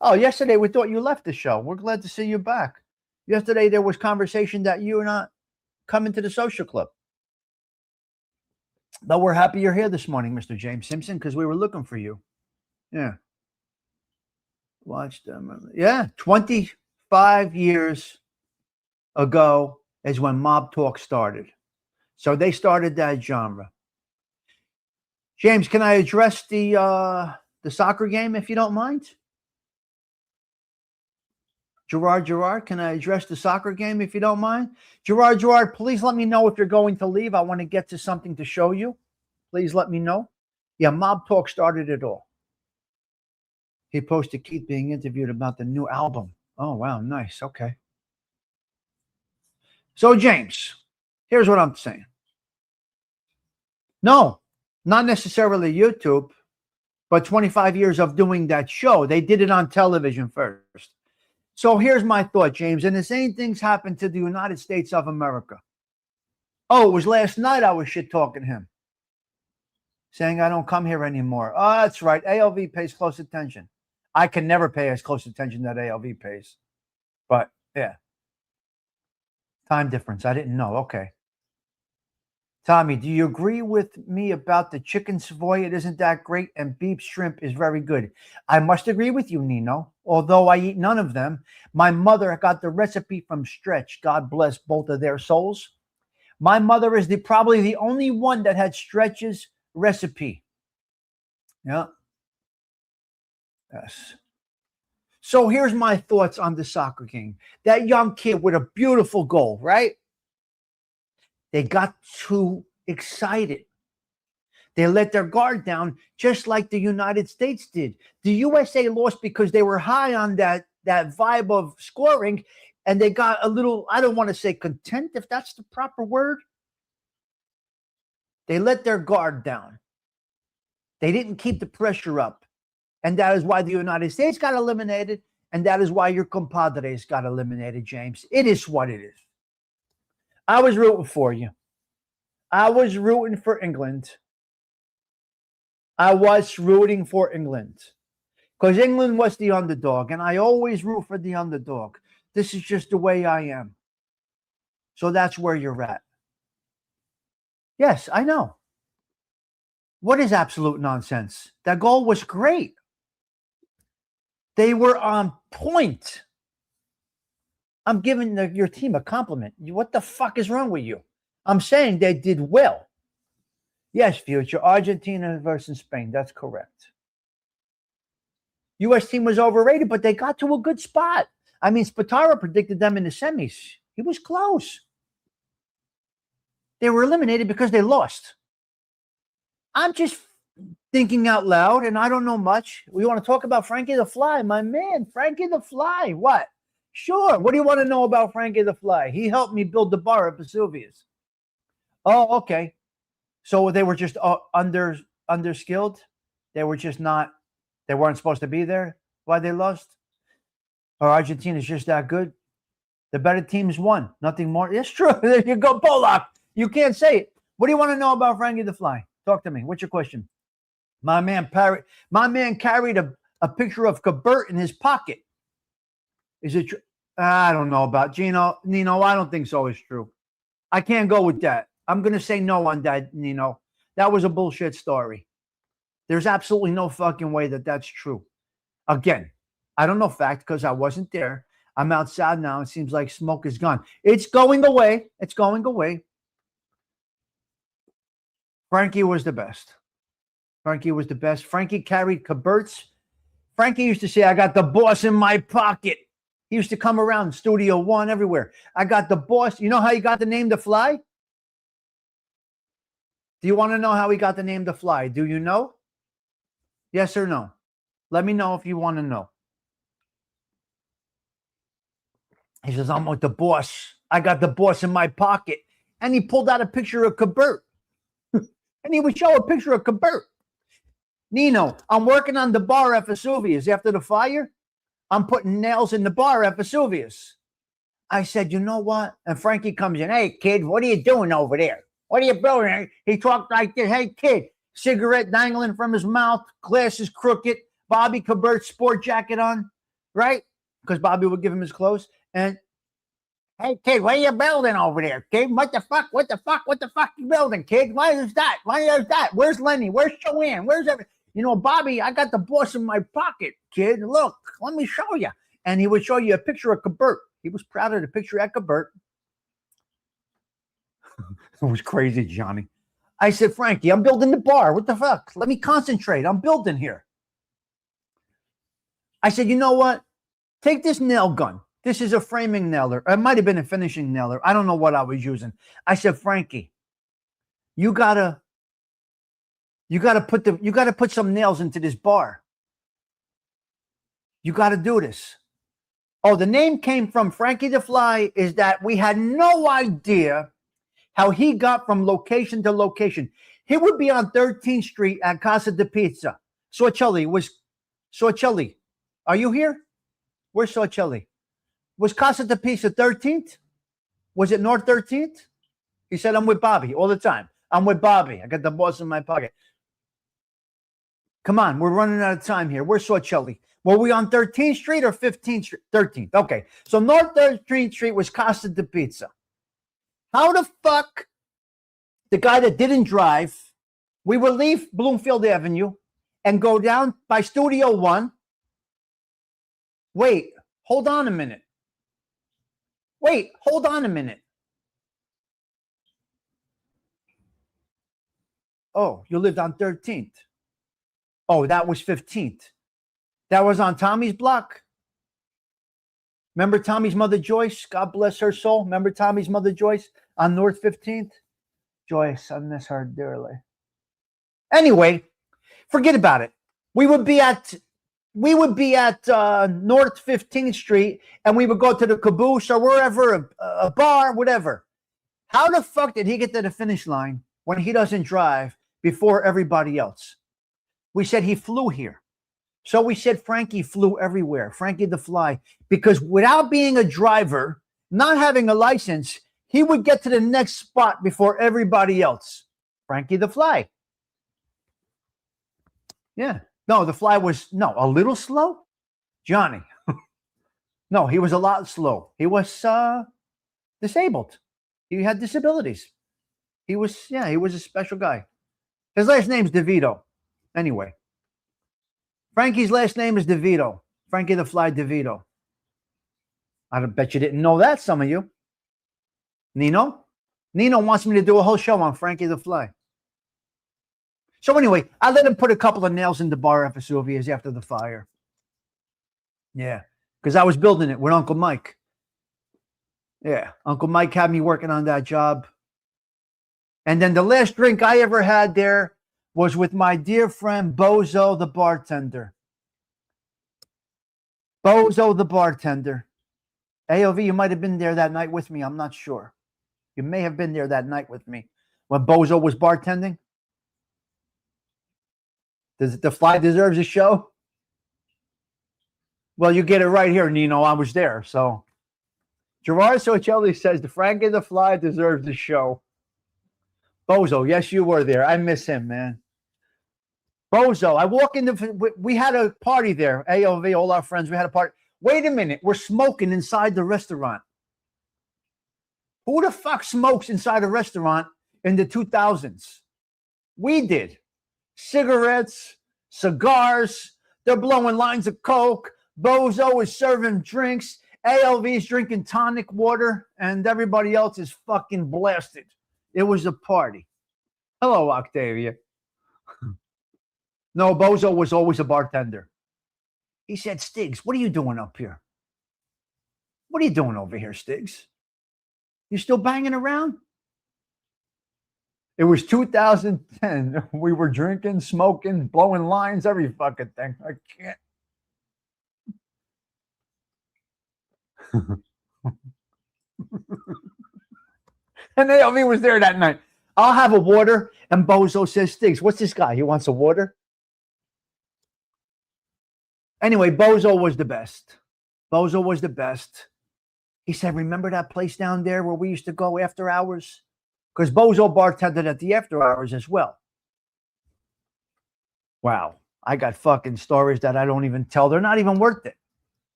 Oh, yesterday we thought you left the show. We're glad to see you back. Yesterday there was conversation that you are not coming to the social club. But we're happy you're here this morning, Mr. James Simpson, because we were looking for you. Yeah. Watch them. Yeah, 25 years ago is when Mob Talk started. So they started that genre. James, can I address the soccer game, if you don't mind? Gerard, can I address the soccer game, if you don't mind? Gerard, please let me know if you're going to leave. I want to get to something to show you. Please let me know. Yeah, Mob Talk started it all. He posted Keith being interviewed about the new album. Oh, wow, nice. Okay. So, James, here's what I'm saying. No, not necessarily YouTube, but 25 years of doing that show. They did it on television first. So here's my thought, James, and the same things happened to the United States of America. Oh, it was last night I was shit-talking him, saying I don't come here anymore. Oh, that's right. ALV pays close attention. I can never pay as close attention that ALV pays. But, yeah. Time difference. I didn't know. Okay. Tommy, do you agree with me about the chicken savoy? It isn't that great, and beef shrimp is very good. I must agree with you, Nino. Although I eat none of them, my mother got the recipe from Stretch. God bless both of their souls. My mother is probably the only one that had Stretch's recipe. Yeah. Yes. So here's my thoughts on the soccer game. That young kid with a beautiful goal, right? They got too excited. They let their guard down, just like the United States did. The USA lost because they were high on that vibe of scoring, and they got a little, I don't want to say content, if that's the proper word. They let their guard down. They didn't keep the pressure up. And that is why the United States got eliminated, and that is why your compadres got eliminated, James. It is what it is. I was rooting for you. I was rooting for England. I was rooting for England because England was the underdog, and I always root for the underdog. This is just the way I am. So that's where you're at. Yes, I know. What is absolute nonsense? That goal was great. They were on point. I'm giving your team a compliment. What the fuck is wrong with you? I'm saying they did well. Yes, Future. Argentina versus Spain. That's correct. U.S. team was overrated, but they got to a good spot. I mean, Spataro predicted them in the semis. He was close. They were eliminated because they lost. I'm just thinking out loud, and I don't know much. We want to talk about Frankie the Fly, my man. Frankie the Fly. What? Sure. What do you want to know about Frankie the Fly? He helped me build the bar at Vesuvius. Oh, okay. So they were just underskilled. They were just not. They weren't supposed to be there. Why they lost? Or Argentina's just that good. The better teams won. Nothing more. It's true. There you go, Polak. You can't say it. What do you want to know about Frankie the Fly? Talk to me. What's your question? My man carried a picture of Kabert in his pocket. Is it true? I don't know about Nino. I don't think so. It's true. I can't go with that. I'm going to say no on that, Nino. That was a bullshit story. There's absolutely no fucking way that that's true. Again, I don't know fact because I wasn't there. I'm outside now. It seems like smoke is gone. It's going away. It's going away. Frankie was the best. Frankie was the best. Frankie carried Kabert's. Frankie used to say, I got the boss in my pocket. He used to come around Studio One, everywhere. I got the boss. You know how he got the name The Fly? Do you want to know how he got the name The Fly? Do you know? Yes or no? Let me know if you want to know. He says, I'm with the boss. I got the boss in my pocket. And he pulled out a picture of Kabert. And he would show a picture of Kabert. Nino, I'm working on the bar at Vesuvius after the fire. I'm putting nails in the bar at Vesuvius. I said, you know what? And Frankie comes in. Hey, kid, what are you doing over there? What are you building? He talked like this. Hey, kid, cigarette dangling from his mouth, glasses crooked, Bobby Kabert sport jacket on, right? Because Bobby would give him his clothes. And, hey, kid, what are you building over there, kid? What the fuck? What the fuck? What the fuck you building, kid? Why is that? Why is that? Where's Lenny? Where's Joanne? Where's everything? You know, Bobby, I got the boss in my pocket, kid. Look, let me show you. And he would show you a picture of Kabert. He was proud of the picture at Kabert. It was crazy, Johnny. I said, Frankie, I'm building the bar. What the fuck? Let me concentrate. I'm building here. I said, you know what? Take this nail gun. This is a framing nailer. It might have been a finishing nailer. I don't know what I was using. I said, Frankie, you gotta put some nails into this bar. You gotta do this. Oh, the name came from Frankie the Fly, is that we had no idea how he got from location to location. He would be on 13th Street at Casa de Pizza. Sorcelli. Are you here? Where's Sorcelli? Was Casa de Pizza 13th? Was it North 13th? He said, I'm with Bobby all the time. I'm with Bobby. I got the boss in my pocket. Come on, we're running out of time here. Where's Sorcelli? Were we on 13th Street or 15th Street? 13th. Okay. So North 13th Street was Casa de Pizza. How the fuck the guy that didn't drive, we would leave Bloomfield Avenue and go down by Studio One. Wait, hold on a minute. Oh, you lived on 13th. Oh, that was 15th. That was on Tommy's block. Remember Tommy's mother, Joyce? God bless her soul. Remember Tommy's mother, Joyce, on North 15th? Joyce, I miss her dearly. Anyway, forget about it. We would be at North 15th Street, and we would go to the Caboose or wherever, a bar, whatever. How the fuck did he get to the finish line when he doesn't drive before everybody else? We said he flew here. So we said Frankie flew everywhere, Frankie the Fly, because without being a driver, not having a license, he would get to the next spot before everybody else. Frankie the Fly. Yeah. No, the Fly was, a little slow. Johnny. No, he was a lot slow. He was disabled. He had disabilities. He was a special guy. His last name's DeVito. Anyway. Frankie's last name is DeVito. Frankie the Fly DeVito. I bet you didn't know that, some of you. Nino wants me to do a whole show on Frankie the Fly. So anyway, I let him put a couple of nails in the bar at Vesuvius after the fire. Yeah, because I was building it with Uncle Mike. Yeah, Uncle Mike had me working on that job. And then the last drink I ever had there was with my dear friend Bozo the bartender. Bozo the bartender. AOV, you might have been there that night with me. I'm not sure. You may have been there that night with me when Bozo was bartending. Does the Fly deserves a show? Well, you get it right here, Nino. I was there. So Gerard Socelli says the Frankie the Fly deserves a show. Bozo, yes, you were there. I miss him, man. Bozo, I walk into, we had a party there. AOV, all our friends, we had a party. Wait a minute, we're smoking inside the restaurant. Who the fuck smokes inside a restaurant in the 2000s? We did. Cigarettes, cigars, they're blowing lines of coke. Bozo is serving drinks. AOV is drinking tonic water, and everybody else is fucking blasted. It was a party. Hello, Octavia. No, Bozo was always a bartender. He said, Stigs, what are you doing up here? What are you doing over here, Stigs? You still banging around? It was 2010. We were drinking, smoking, blowing lines, every fucking thing. I can't. And AOV was there that night. I'll have a water. And Bozo says, Stigs, what's this guy? He wants a water? Anyway, Bozo was the best. Bozo was the best. He said, remember that place down there where we used to go after hours? Because Bozo bartended at the after hours as well. Wow. I got fucking stories that I don't even tell. They're not even worth it.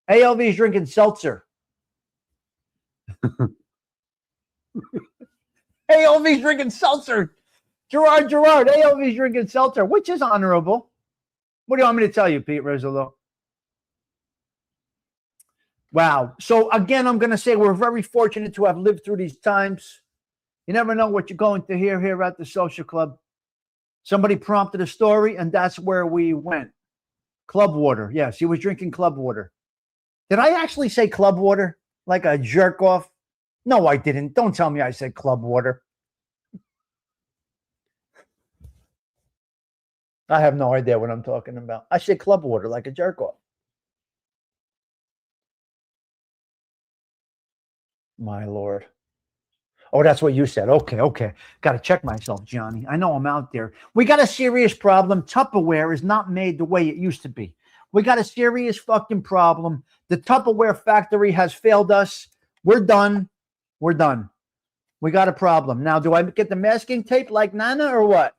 ALV's drinking seltzer. ALV's drinking seltzer. Gerard, ALV's drinking seltzer, which is honorable. What do you want me to tell you, Pete Rizzolo? Wow. So again, I'm going to say we're very fortunate to have lived through these times. You never know what you're going to hear here at the Social Club. Somebody prompted a story, and that's where we went. Club water. Yes, he was drinking club water. Did I actually say club water? Like a jerk off? No, I didn't. Don't tell me I said club water. I have no idea what I'm talking about. I said club water like a jerk off. My Lord. Oh, that's what you said. Okay. Got to check myself, Johnny. I know I'm out there. We got a serious problem. Tupperware is not made the way it used to be. We got a serious fucking problem. The Tupperware factory has failed us. We're done. We got a problem. Now, do I get the masking tape like Nana or what?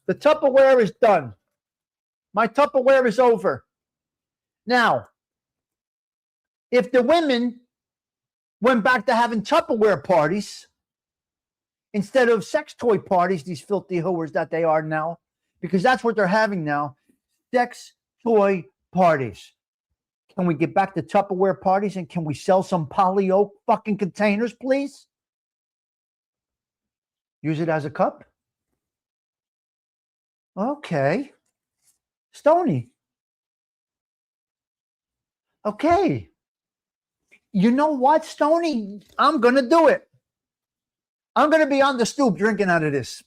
The Tupperware is done. My Tupperware is over. Now, if the women went back to having Tupperware parties, instead of sex toy parties, these filthy whores that they are now, because that's what they're having now, sex toy parties. Can we get back to Tupperware parties, and can we sell some polyo fucking containers, please? Use it as a cup? Okay. Stony. Okay. You know what, Stony? I'm going to do it. I'm going to be on the stoop drinking out of this.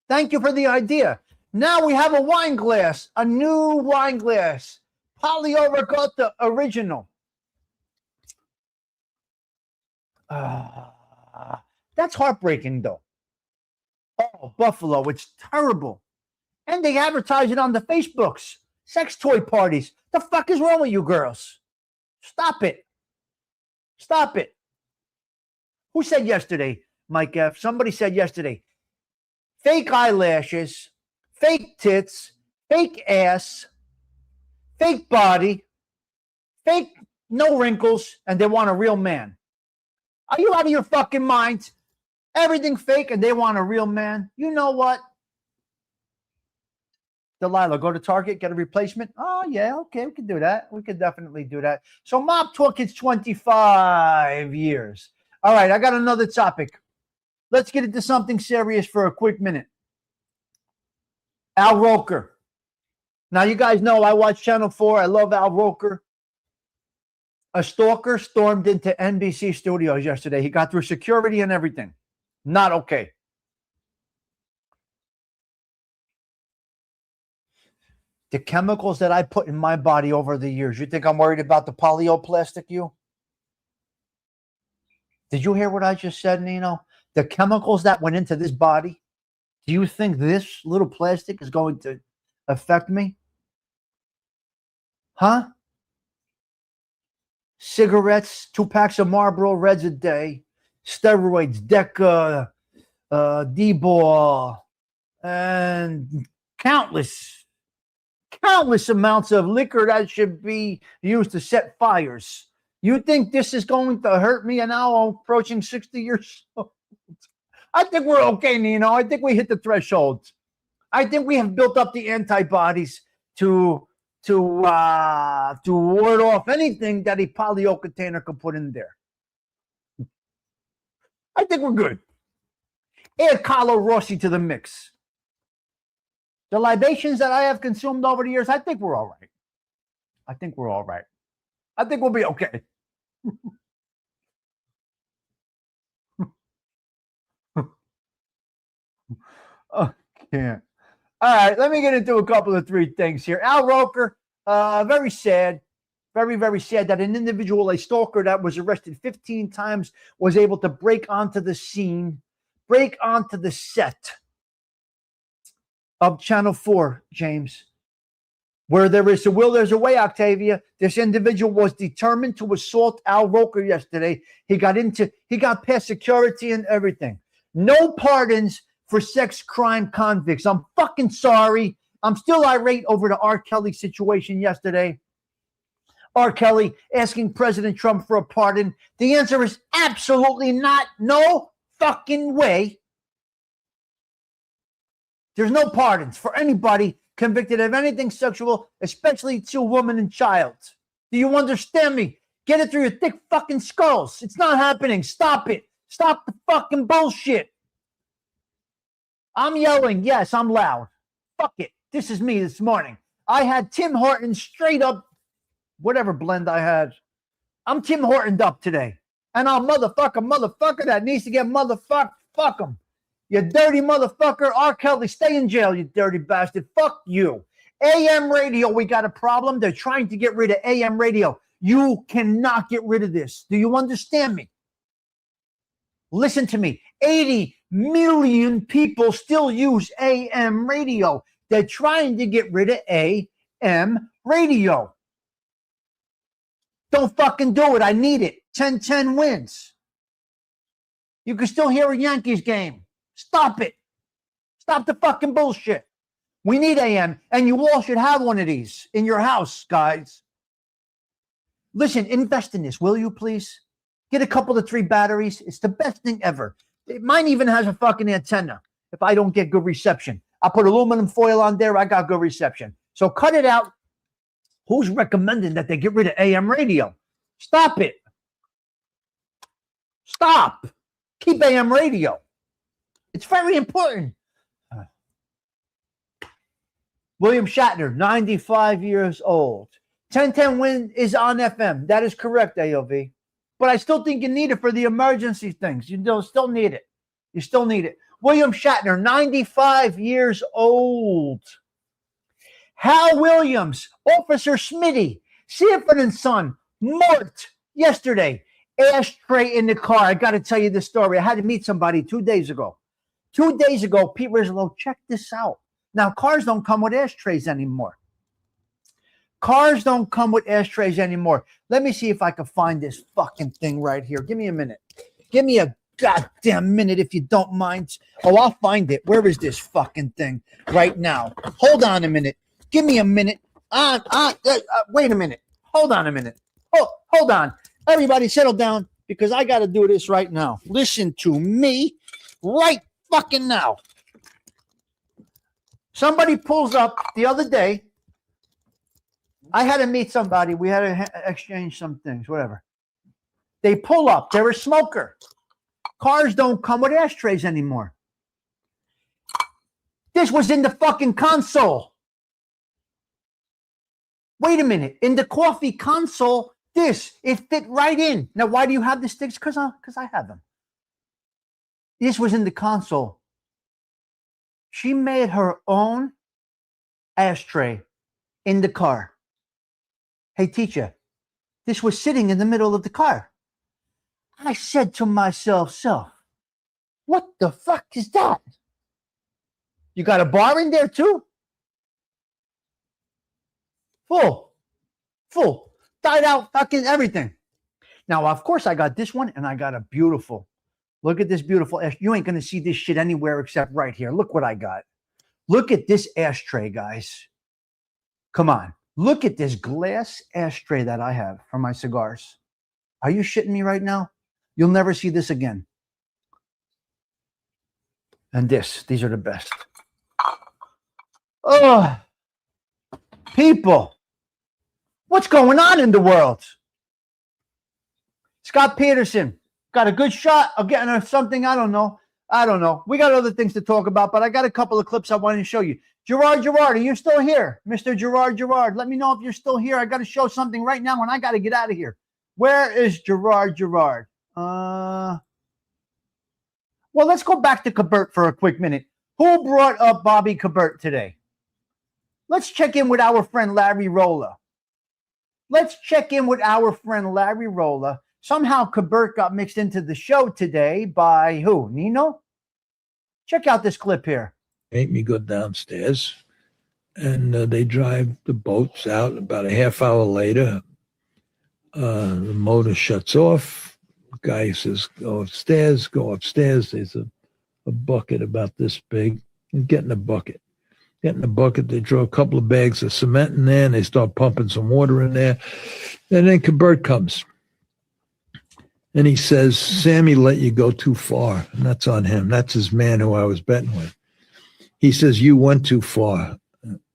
Thank you for the idea. Now we have a wine glass, a new wine glass. Polio Regatta Original. That's heartbreaking, though. Oh, Buffalo, it's terrible. And they advertise it on the Facebooks. Sex toy parties. The fuck is wrong with you girls? Stop it. Stop it. Who said yesterday, Mike F? Somebody said yesterday, fake eyelashes, fake tits, fake ass, fake body, fake no wrinkles, and they want a real man. Are you out of your fucking mind? Everything fake and they want a real man. You know what? Delilah, go to Target, get a replacement. Oh, yeah, okay, we can do that. We could definitely do that. So Mob Talk, it's 25 years. All right, I got another topic. Let's get into something serious for a quick minute. Al Roker. Now, you guys know I watch Channel 4. I love Al Roker. A stalker stormed into NBC studios yesterday. He got through security and everything. Not okay. The chemicals that I put in my body over the years, you think I'm worried about the polyoplastic, you? Did you hear what I just said, Nino? The chemicals that went into this body, do you think this little plastic is going to affect me? Huh? Cigarettes, 2 packs of Marlboro Reds a day, steroids, Deca, D-ball, and countless amounts of liquor that should be used to set fires. You think this is going to hurt me? And now I'm approaching 60 years old. I think we're okay, Nino. I think we hit the threshold. I think we have built up the antibodies to ward off anything that a polyo container could put in there. I think we're good. Add Carlo Rossi to the mix. The libations that I have consumed over the years, I think we're all right. I think we're all right. I think we'll be okay. Okay. All right, let me get into a couple of 3 things here. Al Roker, very sad. Very, very sad that an individual, a stalker that was arrested 15 times, was able to break onto the scene, break onto the set of Channel 4, James. Where there is a will, there's a way, Octavia. This individual was determined to assault Al Roker yesterday. He got past security and everything. No pardons for sex crime convicts. I'm fucking sorry. I'm still irate over the R. Kelly situation yesterday. R. Kelly asking President Trump for a pardon. The answer is absolutely not. No fucking way. There's no pardons for anybody convicted of anything sexual, especially to a woman and child. Do you understand me? Get it through your thick fucking skulls. It's not happening. Stop it. Stop the fucking bullshit. I'm yelling. Yes, I'm loud. Fuck it. This is me this morning. I had Tim Hortons straight up, whatever blend I had. I'm Tim Hortoned up today. And I'll motherfucker that needs to get motherfucked. Fuck him. You dirty motherfucker. R. Kelly, stay in jail, you dirty bastard. Fuck you. AM radio, we got a problem. They're trying to get rid of AM radio. You cannot get rid of this. Do you understand me? Listen to me. 80 million people still use AM radio. They're trying to get rid of AM radio. Don't fucking do it. I need it. 10-10 wins. You can still hear a Yankees game. Stop it. Stop the fucking bullshit. We need AM, and you all should have one of these in your house, guys. Listen, invest in this, will you please? Get a couple of 3 batteries. It's the best thing ever. Mine even has a fucking antenna. If I don't get good reception, I put aluminum foil on there. I got good reception. So cut it out. Who's recommending that they get rid of AM radio? Stop it. Stop. Keep AM radio. It's very important. William Shatner, 95 years old. 1010 Win is on FM. That is correct, AOV. But I still think you need it for the emergency things. You still need it. You still need it. William Shatner, 95 years old. Hal Williams, Officer Smitty, Sanford and Son, Mort, yesterday. Ashtray in the car. I got to tell you this story. I had to meet somebody 2 days ago. 2 days ago, Pete Rizzo, check this out. Now, cars don't come with ashtrays anymore. Cars don't come with ashtrays anymore. Let me see if I can find this fucking thing right here. Give me a minute. Give me a goddamn minute if you don't mind. Oh, I'll find it. Where is this fucking thing right now? Hold on a minute. Give me a minute. Wait a minute. Hold on a minute. Hold on. Everybody settle down because I got to do this right now. Listen to me right fucking now. Somebody pulls up the other day. I had to meet somebody. We had to exchange some things, whatever. They pull up. They're a smoker. Cars don't come with ashtrays anymore. This was in the fucking console. Wait a minute. In the Kawfee console, it fit right in. Now, why do you have the Stigs? Because I have them. This was in the console. She made her own ashtray in the car. Hey, teacher, this was sitting in the middle of the car. I said to myself, what the fuck is that? You got a bar in there too? Full. Died out fucking everything. Now, of course, I got this one and I got a beautiful. Look at this beautiful ash. You ain't going to see this shit anywhere except right here. Look what I got. Look at this ashtray, guys. Come on. Look at this glass ashtray that I have for my cigars. Are you shitting me right now? You'll never see this again. And these are the best. Oh, people. What's going on in the world? Scott Peterson got a good shot of getting something. I don't know. We got other things to talk about, but I got a couple of clips I wanted to show you. Gerard, are you still here? Mr. Gerard, let me know if you're still here. I got to show something right now and I got to get out of here. Where is Gerard? Well, let's go back to Kabert for a quick minute. Who brought up Bobby Kabert today? Let's check in with our friend Larry Rolla. Somehow Kabert got mixed into the show today by who? Nino? Check out this clip here. Make me go downstairs, and they drive the boats out. About a half hour later, the motor shuts off. The guy says, go upstairs. There's a bucket about this big. And get in the bucket. They throw a couple of bags of cement in there, and they start pumping some water in there. And then Kabert comes. And he says, Sammy let you go too far. And that's on him. That's his man who I was betting with. He says, you went too far.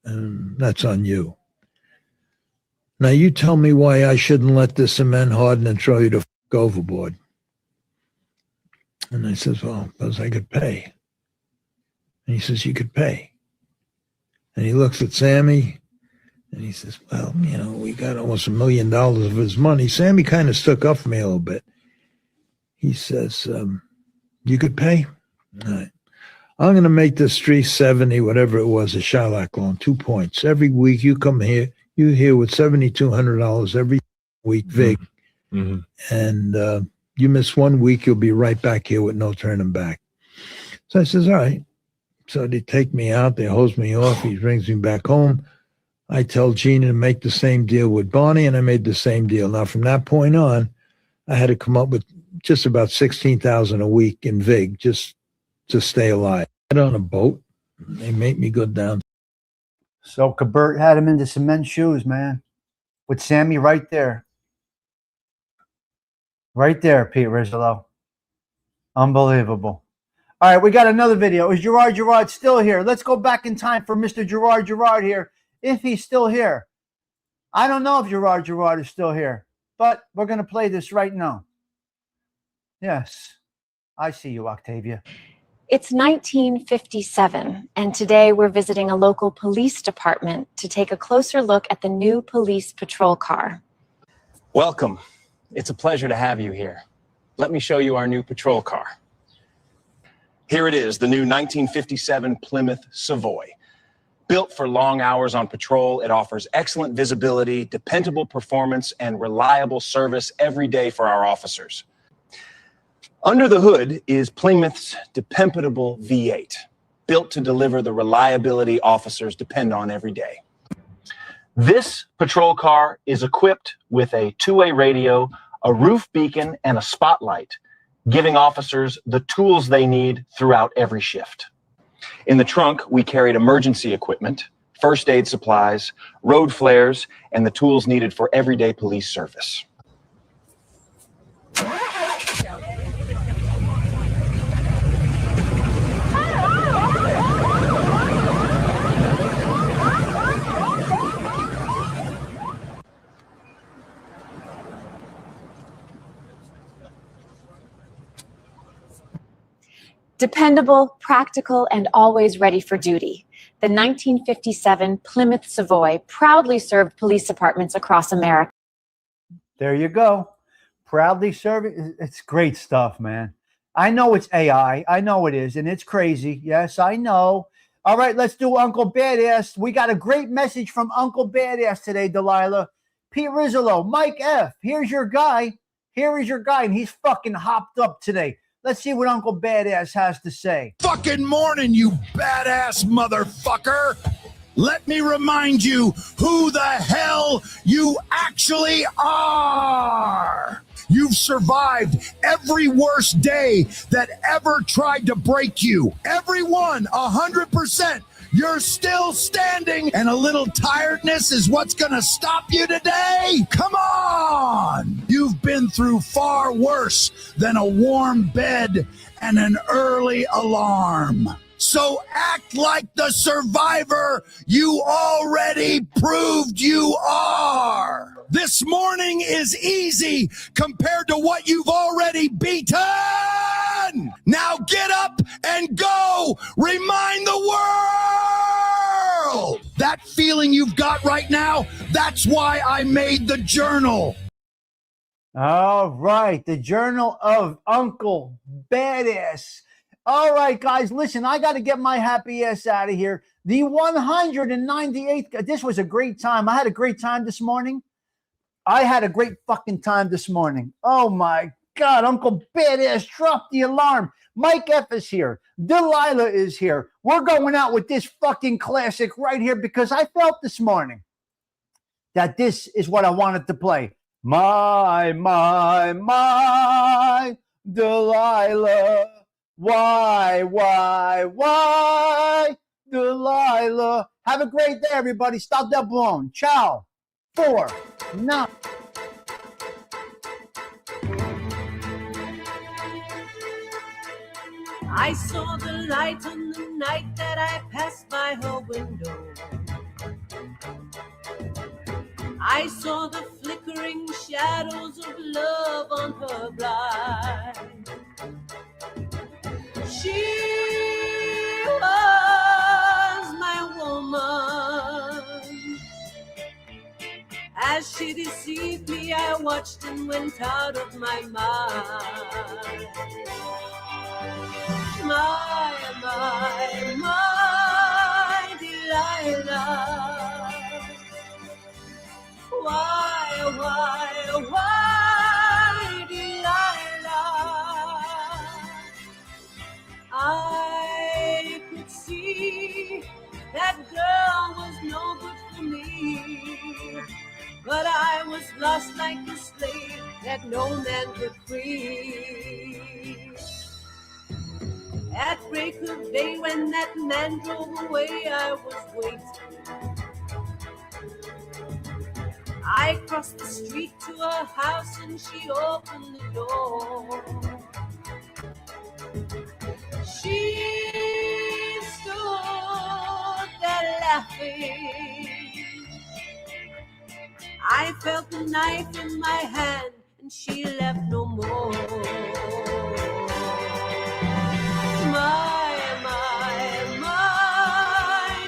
And that's on you. Now you tell me why I shouldn't let this cement harden and throw you the fuck overboard. And I says, well, because I could pay. And he says, you could pay. And he looks at Sammy and he says, well, we got almost $1 million of his money. Sammy kind of stuck up for me a little bit. He says, you could pay? All right. I'm going to make this 370, whatever it was, a Shylock loan, 2 points. Every week you come here, you here with $7,200 every week, Vig. Mm-hmm. And you miss 1 week, you'll be right back here with no turning back. So I says, all right. So they take me out, they hose me off, he brings me back home. I tell Gina to make the same deal with Bonnie, and I made the same deal. Now, from that point on, I had to come up with just about $16,000 a week in Vig, just to stay alive. Get on a boat, they make me go down. So Kabert had him into cement shoes, man, with Sammy right there. Right there, Pete Rizzo. Unbelievable. All right, we got another video. Is Gerard still here? Let's go back in time for Mr. Gerard here, if he's still here. I don't know if Gerard is still here, but we're going to play this right now. Yes, I see you, Octavia. It's 1957, and today we're visiting a local police department to take a closer look at the new police patrol car. Welcome. It's a pleasure to have you here. Let me show you our new patrol car. Here it is, the new 1957 Plymouth Savoy. Built for long hours on patrol, it offers excellent visibility, dependable performance, and reliable service every day for our officers. Under the hood is Plymouth's dependable V8, built to deliver the reliability officers depend on every day. This patrol car is equipped with a two-way radio, a roof beacon, and a spotlight, giving officers the tools they need throughout every shift. In the trunk, we carried emergency equipment, first aid supplies, road flares, and the tools needed for everyday police service. Dependable, practical, and always ready for duty. The 1957 Plymouth Savoy proudly served police departments across America. There you go. Proudly serving. It's great stuff, man. I know it's AI. I know it is, and it's crazy. Yes, I know. All right, let's do Uncle Badass. We got a great message from Uncle Badass today, Delilah. Pete Rizzo, Mike F. Here's your guy. Here is your guy, and he's fucking hopped up today. Let's see what Uncle Badass has to say. Fucking morning, you badass motherfucker. Let me remind you who the hell you actually are. You've survived every worst day that ever tried to break you. Everyone, 100%. You're still standing, and a little tiredness is what's gonna stop you today? Come on! You've been through far worse than a warm bed and an early alarm. So act like the survivor you already proved you are. This morning is easy compared to what you've already beaten. Now get up and go. Remind the world. That feeling you've got right now, that's why I made the journal. All right, the Journal of Uncle Badass. All right, guys, listen, I got to get my happy ass out of here. The 198th, this was a great time. I had a great time this morning. I had a great fucking time this morning. Oh, my God, Uncle Badass dropped the alarm. Mike F is here. Delilah is here. We're going out with this fucking classic right here because I felt this morning that this is what I wanted to play. My, Delilah. Why, Delilah? Have a great day, everybody. Stop that blown. Ciao. 4, 9. I saw the light on the night that I passed by her window. I saw the flickering shadows of love on her blind. She was my woman. As she deceived me, I watched and went out of my mind. My Delilah. Why, Delilah? I could see that girl was no good for me, but I was lost like a slave that no man could free. At break of day when that man drove away, I was waiting. I crossed the street to her house and she opened the door. She stood there laughing. I felt the knife in my hand and she left no more. My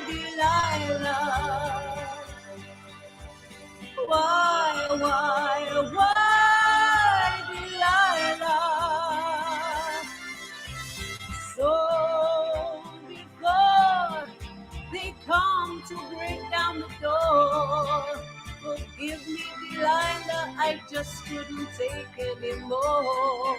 Delilah. Why, Delilah? So before they come to break down the door, forgive me, Delilah, I just couldn't take anymore.